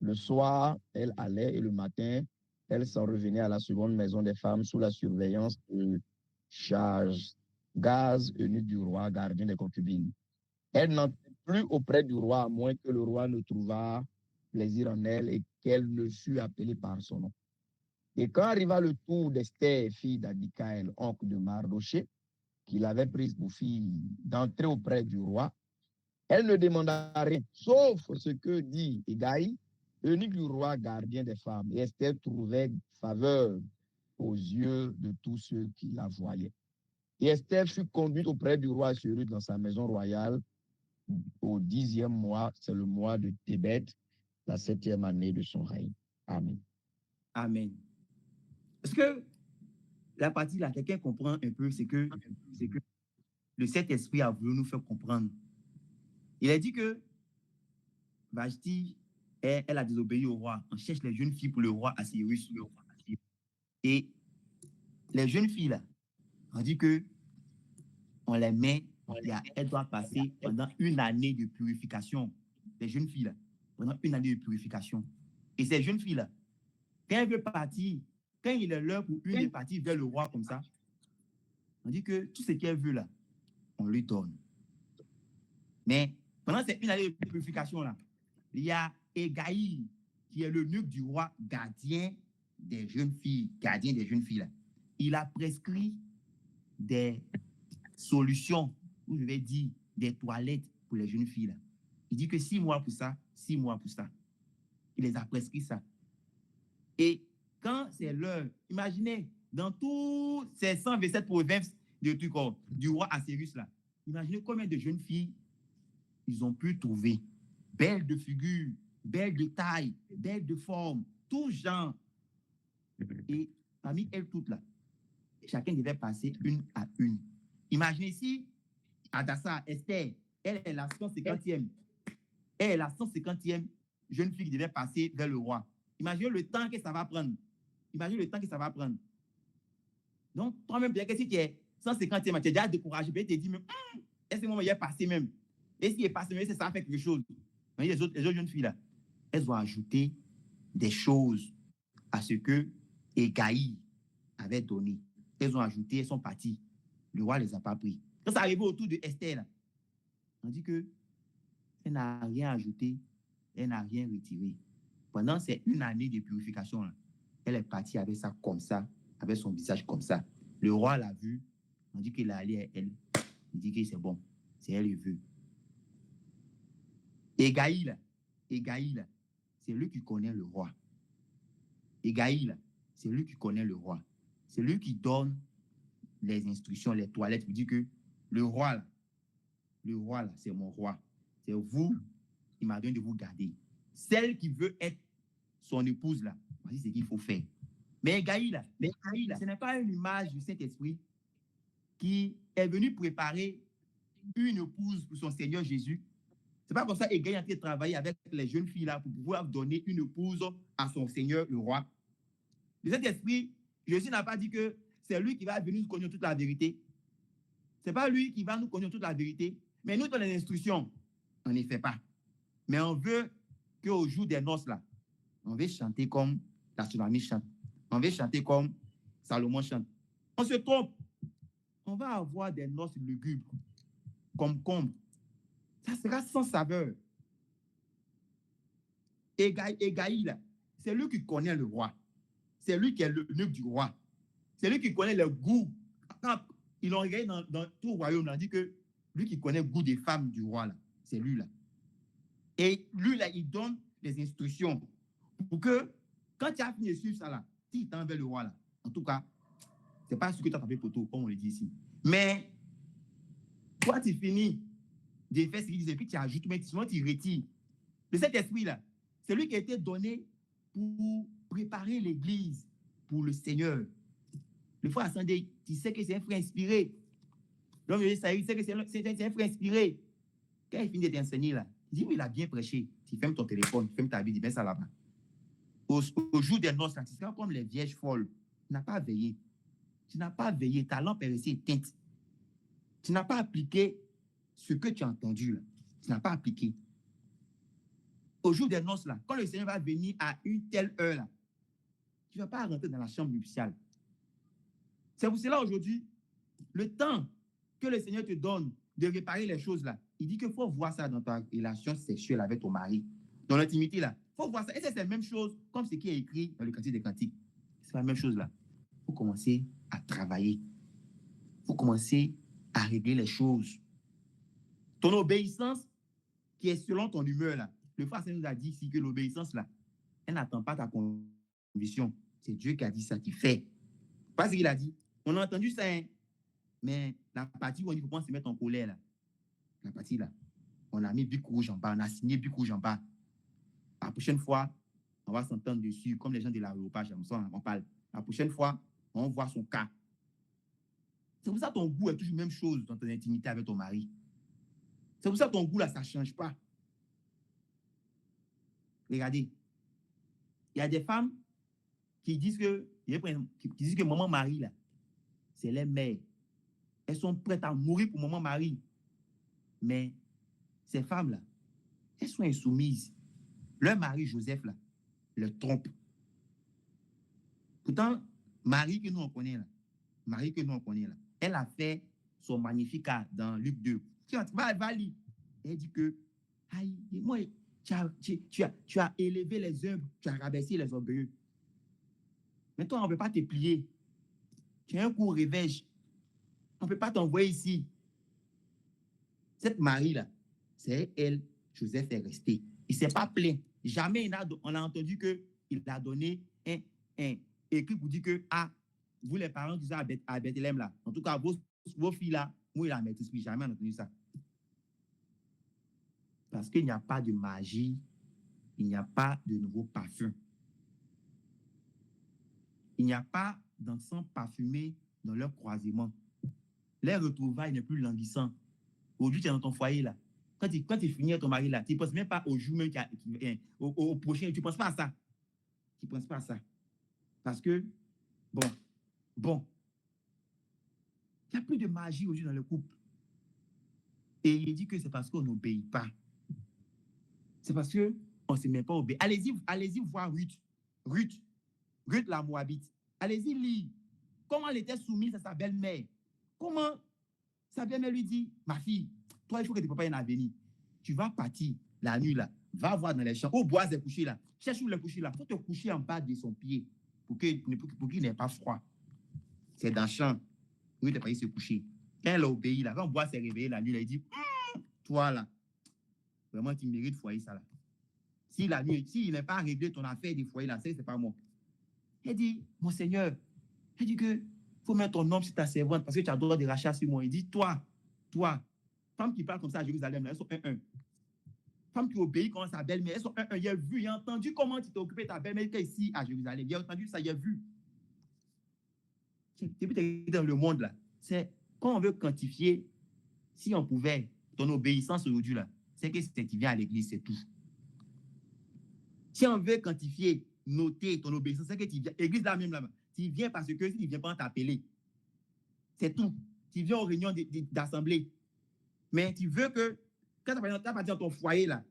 Le soir, elle allait et le matin, elle s'en revenait à la seconde maison des femmes sous la surveillance de Gaz, eunuque du roi, gardien des concubines. Elle n'entrait plus auprès du roi à moins que le roi ne trouvât plaisir en elle et qu'elle ne fût appelée par son nom. Et quand arriva le tour d'Esther, fille d'Adikaël, oncle de Mardoché, qu'il avait prise pour fille d'entrer auprès du roi, elle ne demanda rien, sauf ce que dit Hégaï, eunuque du roi, gardien des femmes. Et Esther trouvait faveur aux yeux de tous ceux qui la voyaient. Et Esther fut conduite auprès du roi Assuérus dans sa maison royale au 10e mois, c'est le mois de Tébet, la 7e année de son règne. Amen. Amen. Est-ce que la partie là, quelqu'un comprend un peu, c'est que le Saint-Esprit a voulu nous faire comprendre. Il a dit que Vashti, elle a désobéi au roi. On cherche les jeunes filles pour le roi Assuérus. Et les jeunes filles là, on dit que on les met, elles doivent passer pendant une année de purification. Les jeunes filles là, pendant une année de purification. Et ces jeunes filles là, quand elles veulent partir, quand il est l'heure pour une de partir vers le roi comme ça, on dit que tout ce qu'elle veut là, on lui donne. Mais pendant cette une année de purification là, il y a Hégaï, qui est l'eunuque du roi, gardien des jeunes filles là. Il a prescrit des solutions, ou je vais dire des toilettes pour les jeunes filles là. Il dit que 6 mois pour ça, 6 mois pour ça. Il les a prescrit ça. Et quand c'est l'heure, imaginez, dans tous ces 127 provinces du roi Assuérus là, imaginez combien de jeunes filles ils ont pu trouver. Belles de figure, belles de taille, belles de forme, tout genre. Et parmi elles toutes là, chacun devait passer une à une. Imaginez si Hadassa, Esther, elle est la 150e. Elle est la 150e jeune fille qui devait passer vers le roi. Imaginez le temps que ça va prendre. Imaginez le temps que ça va prendre. Donc, toi-même, bien que si tu es 150e, tu es déjà découragé, tu te dis même, est-ce que moi, il est passé même? Et s'il est passé même, ça va faire quelque chose. Mais les autres jeunes filles là, elles ont ajouté des choses à ce que Hégaï avait donné. Elles ont ajouté, elles sont parties. Le roi ne les a pas pris. Quand ça arrive autour de Esther, là, on dit qu'elle n'a rien ajouté, elle n'a rien retiré. Pendant ces une année de purification, là, elle est partie avec ça comme ça, avec son visage comme ça. Le roi l'a vu, on dit qu'il est allé à elle. Il dit que c'est bon, c'est elle qui veut. Hégaï, là, c'est lui qui connaît le roi. Hégaï, c'est lui qui connaît le roi. C'est lui qui donne les instructions, les toilettes. Il dit que le roi, là, c'est mon roi. C'est vous, il m'a donné de vous garder. Celle qui veut être son épouse, là, voici ce qu'il faut faire. Mais Hégaï, là, ce n'est pas une image du Saint-Esprit qui est venu préparer une épouse pour son Seigneur Jésus. C'est pas comme ça Hégaï est en train de travailler avec les jeunes filles là pour pouvoir donner une épouse à son Seigneur, le roi. Le Saint-Esprit, Jésus n'a pas dit que c'est lui qui va venir nous connaître toute la vérité. Ce n'est pas lui qui va nous connaître toute la vérité, mais nous donne les instructions. On ne les fait pas. Mais on veut qu'au jour des noces, là, on veut chanter comme la tsunami chante. On veut chanter comme Salomon chante. On se trompe. On va avoir des noces lugubres, concombre. Ça sera sans saveur. Égaï, là, c'est lui qui connaît le roi. C'est lui qui est le nuque du roi. C'est lui qui connaît le goût. Quand ils l'ont regardé dans tout le royaume, on dit que lui qui connaît le goût des femmes du roi, là, c'est lui là. Et lui là, il donne des instructions pour que quand tu as fini de suivre ça là, si tu t'en vers le roi là, en tout cas, c'est pas ce que tu as tapé poteau, comme on le dit ici. Mais toi, tu finis de faire ce qu'il disait, puis tu ajoutes, mais souvent tu retires. De cet esprit là, c'est lui qui a été donné pour préparer l'église pour le Seigneur. Le frère Ascendé, tu sais que c'est un frère inspiré. L'homme de Saïd, tu sais que c'est un frère inspiré. Quand il finit d'enseigner là, il dit, mais il a bien prêché. Tu fermes ton téléphone, tu fermes ta vie, tu mets ça là-bas. Au jour des noces, tu seras comme les vierges folles. Tu n'as pas veillé. Tu n'as pas veillé. Ta lampe est restée éteinte. Tu n'as pas appliqué ce que tu as entendu là. Tu n'as pas appliqué. Au jour des noces là, quand le Seigneur va venir à une telle heure là, tu ne vas pas rentrer dans la chambre nuptiale. C'est pour cela aujourd'hui, le temps que le Seigneur te donne de réparer les choses là, il dit qu'il faut voir ça dans ta relation sexuelle avec ton mari, dans l'intimité là. Il faut voir ça. Et c'est la même chose comme ce qui est écrit dans le Cantique des Cantiques. C'est la même chose là. Il faut commencer à travailler. Il faut commencer à régler les choses. Ton obéissance qui est selon ton humeur là. Le frère nous a dit ici que l'obéissance là, elle n'attend pas ta conviction. C'est Dieu qui a dit ça, qui fait. Pas ce qu'il a dit. On a entendu ça, hein? Mais la partie où on dit qu'il faut se mettre en colère là, la partie là, on a mis bic rouge en bas, on a signé bic rouge en bas. La prochaine fois, on va s'entendre dessus, comme les gens de l'aéropage, on parle. La prochaine fois, on voit son cas. C'est pour ça que ton goût est toujours la même chose dans ton intimité avec ton mari. C'est pour ça que ton goût là, ça ne change pas. Regardez, il y a des femmes qui disent que maman Marie là, c'est les mères. Elles sont prêtes à mourir pour maman Marie. Mais ces femmes-là, elles sont insoumises. Leur mari Joseph, là, le trompe. Pourtant, Marie que nous on connaît, là, elle a fait son magnificat dans Luc 2. Va lire. Elle dit que, aïe, moi, tu as élevé les œuvres, tu as rabaissé les orgueilleux. Mais toi, on ne peut pas te plier. Tu as un coup révège. On ne peut pas t'envoyer ici. Cette Marie-là, c'est elle, Joseph est resté. Il ne s'est pas plaint. Jamais on a entendu qu'il a donné un écrit pour dire que, vous les parents qui sont à Bethléem, là, en tout cas, vos filles, là, moi, il a mis esprit. Jamais on a entendu ça. Parce qu'il n'y a pas de magie, il n'y a pas de nouveau parfum. Il n'y a pas d'encens parfumé dans leur croisement. Les retrouvailles n'est plus languissant. Aujourd'hui, tu es dans ton foyer, là. Quand tu finis avec ton mari, là, tu ne penses même pas au jour même au prochain. Tu ne penses pas à ça. Tu ne penses pas à ça. Parce que, bon, il n'y a plus de magie aujourd'hui dans le couple. Et il dit que c'est parce qu'on n'obéit pas. C'est parce qu'on ne se met pas obéir. Allez-y voir Ruth la Moabite. Allez-y lire comment elle était soumise à sa belle-mère. Comment sa belle-mère lui dit, ma fille, toi, il faut que tes papas aient un avenir. Tu vas partir la nuit là, va voir dans les champs, au bois est couché là, cherche où il est couché là, il faut te coucher en bas de son pied pour qu'il n'ait pas froid. C'est dans le champ. Oui, tu n'es pas se coucher. Quand elle a obéi là, quand bois s'est réveillé la nuit, là, il dit, toi là, vraiment tu mérites foyer ça là. Si la nuit, s'il n'est pas réglé ton affaire des foyers là, c'est pas moi. Elle dit, mon Seigneur, elle dit que faut mettre ton nom sur ta servante parce que tu as droit de rachat sur moi. Il dit, toi, femme qui parle comme ça à Jérusalem, là, elles sont un. Femme qui obéit comme sa belle-mère, elles sont un. Il a vu, il a entendu comment tu t'es occupé de ta belle-mère ici à Jérusalem. Il a entendu ça, il a vu. Depuis dans le monde, là, c'est quand on veut quantifier, si on pouvait, ton obéissance aujourd'hui, là, c'est que c'est qui vient à l'église, c'est tout. Si on veut quantifier, noter ton obéissance, c'est que tu viens, l'église là même là, tu viens parce que s'il ne vient pas t'appeler. C'est tout. Tu viens aux réunions d'assemblée. Mais tu veux que, quand tu as pas dans ton foyer là,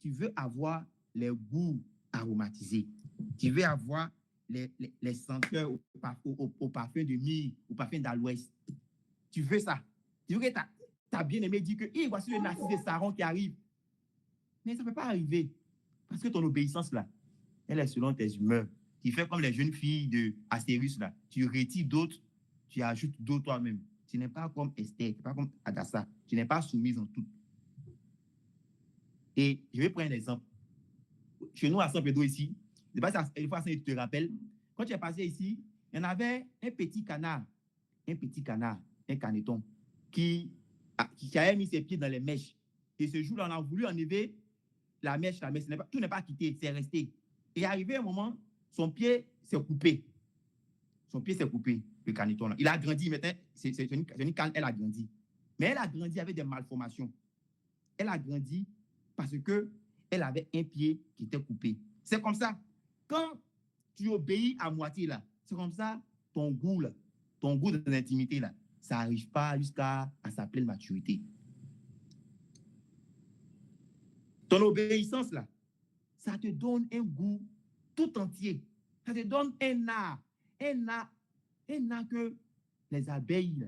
tu veux avoir les goûts aromatisés. Tu veux avoir les senteurs au parfum de myrrhe, au parfum d'aloès. Tu veux ça. Tu veux que ta bien-aimée dit que voici le narcisse de Saron qui arrive. Mais ça ne peut pas arriver. Parce que ton obéissance, là, elle est selon tes humeurs. Tu fais comme les jeunes filles de Astérix, là. Tu retires d'autres, tu ajoutes d'autres toi-même. Tu n'es pas comme Esther, tu n'es pas comme Adassa. Tu n'es pas soumise en tout. Et je vais prendre un exemple. Chez nous, à San Pedro, ici, je ne sais pas si une fois, tu te rappelles, quand tu es passé ici, il y en avait un petit canard, un caneton, qui avait mis ses pieds dans les mèches. Et ce jour-là, on a voulu enlever la mèche, tout n'est pas quitté, c'est resté. Et arrivé un moment, son pied s'est coupé. Son pied s'est coupé, le caneton là. Il a grandi maintenant, c'est une canne, elle a grandi. Mais elle a grandi avec des malformations. Elle a grandi parce qu'elle avait un pied qui était coupé. C'est comme ça. Quand tu obéis à moitié, là, c'est comme ça, ton goût de l'intimité, là, ça n'arrive pas jusqu'à sa pleine maturité. Ton obéissance, là, ça te donne un goût tout entier. Ça te donne un art que les abeilles, là,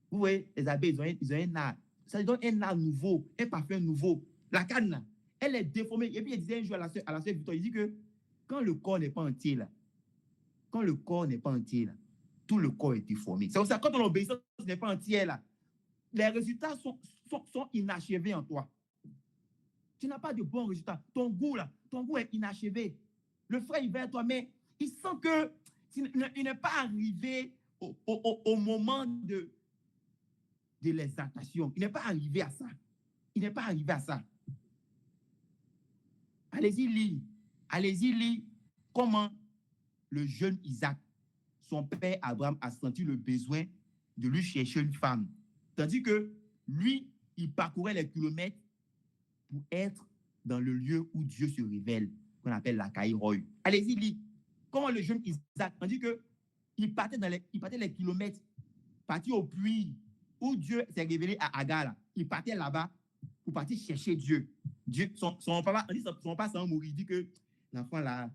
vous voyez, les abeilles, ils ont un art. Ça te donne un art nouveau, un parfum nouveau. La canne, là, elle est déformée. Et puis, il disait un jour à la sœur Victoire, il dit que quand le corps n'est pas entier, là, tout le corps est déformé. C'est pour ça que quand ton obéissance n'est pas entière, là, les résultats sont inachevés en toi. Tu n'as pas de bons résultats. Ton goût est inachevé. Le frère, il vient à toi, mais il sent que il n'est pas arrivé au moment de l'exaltation. Il n'est pas arrivé à ça. Allez-y, lire comment le jeune Isaac, son père Abraham, a senti le besoin de lui chercher une femme. Tandis que lui, il parcourait les kilomètres pour être dans le lieu où Dieu se révèle, qu'on appelle la Caïroï. Allez-y, lire comment le jeune Isaac, tandis qu'il partait les kilomètres, partit au puits où Dieu s'est révélé à Agar. Il partait là-bas pour partir chercher Dieu. Son papa, son papa sans mourir, il dit que l'enfant là,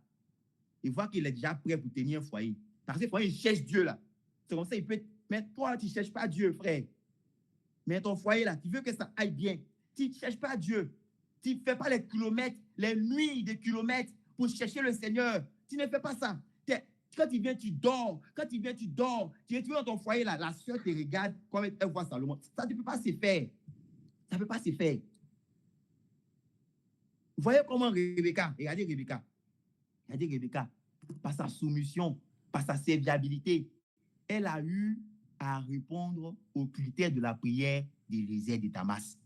il voit qu'il est déjà prêt pour tenir un foyer. Parce que foyer, il cherche Dieu là. C'est comme ça, il peut. Mais toi, tu ne cherches pas Dieu, frère. Mais ton foyer là, tu veux que ça aille bien. Tu ne cherches pas Dieu. Tu ne fais pas les kilomètres, les nuits de kilomètres pour chercher le Seigneur. Tu ne fais pas ça. Quand tu viens, tu dors. Tu es dans ton foyer là, la soeur te regarde comme elle voit Salomon. Ça ne peut pas se faire. Vous voyez comment Rebecca, regardez Rebecca, par sa soumission, par sa serviabilité, elle a eu à répondre aux critères de la prière d'Élisée de Damas.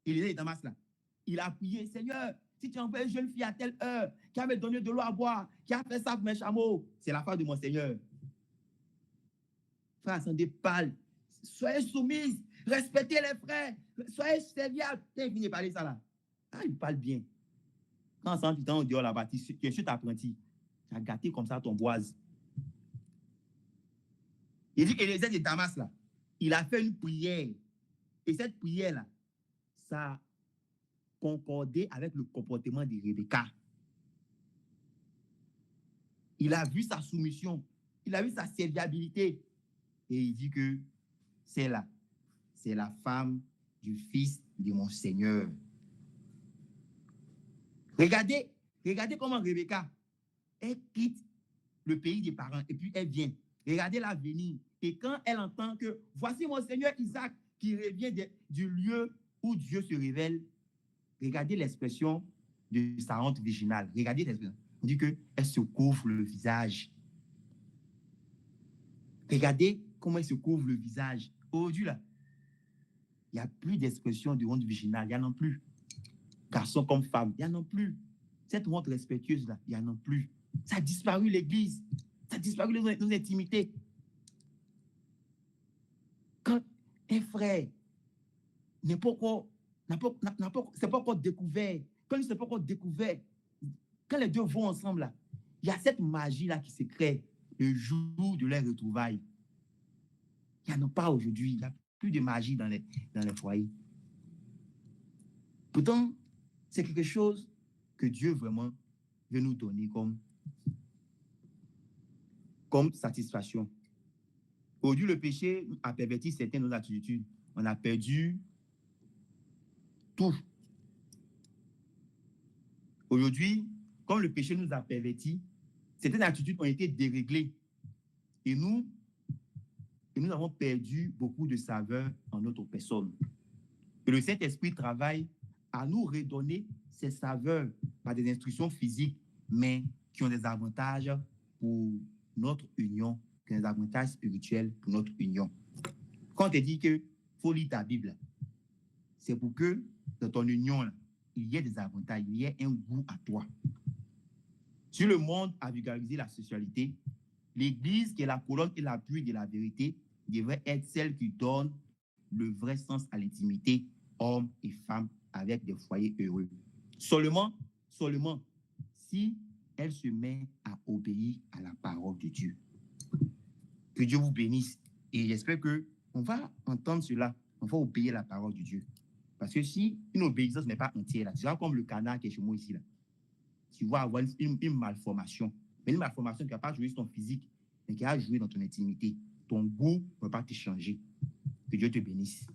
Élisée de Damas, là, il a prié, Seigneur, si tu envoies une jeune fille à telle heure, qui a me donné de l'eau à boire, qui a fait ça pour mes chameaux, c'est la femme de mon Seigneur. Frère, attendez, parle. Soyez soumise, respectez les frères, soyez serviables. Il finit par parler ça là. Ah, il parle bien. Quand on s'en dehors là-bas, tu es juste apprenti. Tu as gâté comme ça ton boise. Il dit qu'Élisée de Damas, là, il a fait une prière. Et cette prière-là, ça concordait avec le comportement de Rebecca. Il a vu sa soumission, il a vu sa serviabilité. Et il dit que c'est la femme du fils de mon Seigneur. Regardez comment Rebecca, elle quitte le pays des parents et puis elle vient. Regardez-la venir. Et quand elle entend que voici mon Seigneur Isaac qui revient du lieu où Dieu se révèle, regardez l'expression de sa honte virginale. Regardez l'expression. On dit qu'elle se couvre le visage. Regardez comment elle se couvre le visage. Aujourd'hui, là, il n'y a plus d'expression de honte virginale. Il n'y en a plus. Garçon comme femme, il n'y en a plus. Cette honte respectueuse, là, il n'y en a plus. Ça a disparu l'Église. Ça a disparu nos intimités. Quand un frère n'est pas encore, c'est pas encore découvert, quand il ne s'est pas encore découvert, quand les deux vont ensemble, là, il y a cette magie-là qui se crée le jour de leur retrouvailles. Il n'y en a pas aujourd'hui. Il n'y a plus de magie dans les foyers. Pourtant, c'est quelque chose que Dieu vraiment veut nous donner comme satisfaction. Aujourd'hui, le péché a perverti certaines de nos attitudes. On a perdu tout. Aujourd'hui, comme le péché nous a pervertis, certaines attitudes ont été déréglées. Et nous avons perdu beaucoup de saveur en notre personne. Et le Saint-Esprit travaille à nous redonner ces saveurs par des instructions physiques, mais qui ont des avantages pour notre union, qui ont des avantages spirituels pour notre union. Quand on te dit qu'il faut lire ta Bible, c'est pour que dans ton union, là, il y ait des avantages, il y ait un goût à toi. Si le monde a vulgarisé la sexualité, l'Église, qui est la colonne et l'appui de la vérité, devrait être celle qui donne le vrai sens à l'intimité, hommes et femmes, avec des foyers heureux. Seulement si elle se met à obéir à la parole de Dieu. Que Dieu vous bénisse. Et j'espère qu'on va entendre cela. On va obéir à la parole de Dieu. Parce que si une obéissance n'est pas entière, c'est comme le canard qui est chez moi ici, là. Tu vas avoir une malformation. Mais une malformation qui ne va pas jouer sur ton physique, mais qui va jouer dans ton intimité. Ton goût ne va pas te changer. Que Dieu te bénisse.